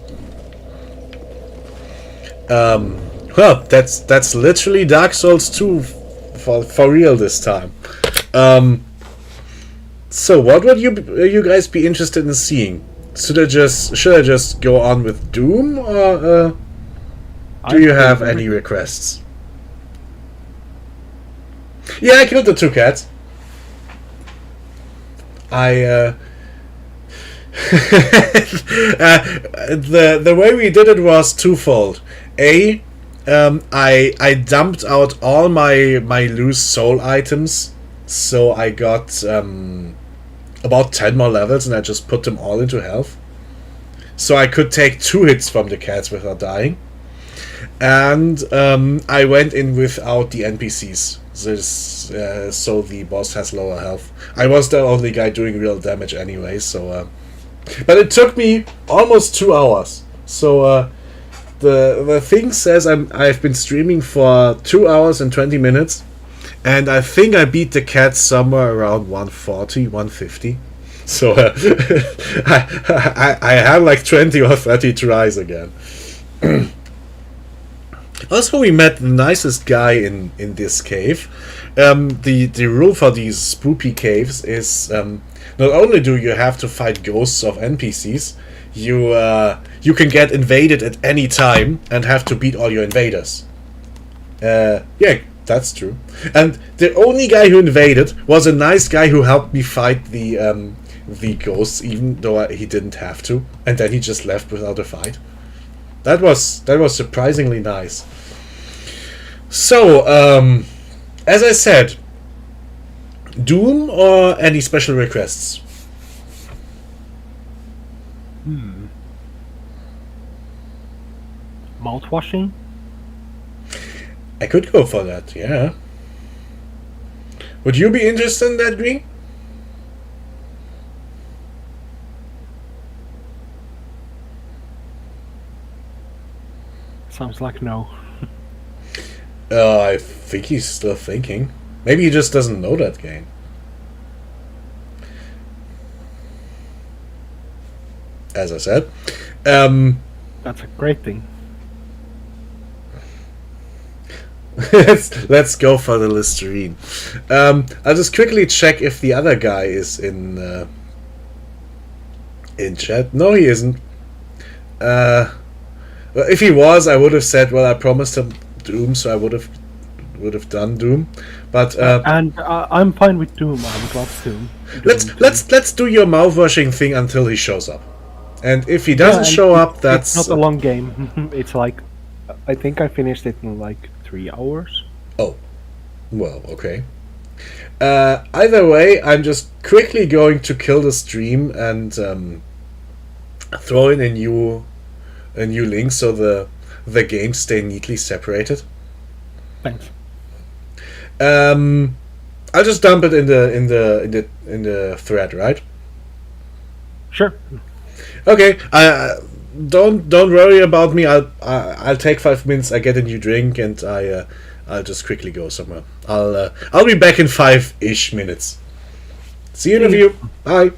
Well, that's literally Dark Souls 2 for real this time. So what would you guys be interested in seeing? Should I just go on with Doom, or do you have any requests? Yeah, I killed the 2 cats. The way we did it was twofold. I dumped out all my loose soul items, so I got about 10 more levels, and I just put them all into health, so I could take 2 hits from the cats without dying. And I went in without the NPCs, so the boss has lower health. I was the only guy doing real damage anyway, so but it took me almost 2 hours. So the thing says I've been streaming for 2 hours and 20 minutes, and I think I beat the cat somewhere around 140, 150. So I had like 20 or 30 tries again. Also, we met the nicest guy in this cave. The rule for these spoopy caves is not only do you have to fight ghosts of NPCs, you can get invaded at any time and have to beat all your invaders. Yeah, that's true. And the only guy who invaded was a nice guy who helped me fight the ghosts, even though he didn't have to, and then he just left without a fight. That was surprisingly nice. So, as I said, Doom or any special requests? Mouthwashing? I could go for that, yeah. Would you be interested in that, Green? Sounds like no. I think he's still thinking. Maybe he just doesn't know that game. As I said. That's a great thing. Let's go for the Listerine. I'll just quickly check if the other guy is in chat. No, he isn't. Well, if he was, I would have said, well, I promised him Doom, so I would have done Doom. But And I'm fine with Doom. I would love Doom. let's do your mouth washing thing until he shows up. And if he doesn't and show up, it's that's not a long game. It's like I think I finished it in like 3 hours. oh, well, okay. Either way, I'm just quickly going to kill the stream and throw in a new link so the games stay neatly separated. Thanks. I'll just dump it in the thread, right? Sure. Okay. Don't worry about me. I'll take 5 minutes. I get a new drink and I'll just quickly go somewhere. I'll be back in 5-ish minutes. See you in a few. Bye.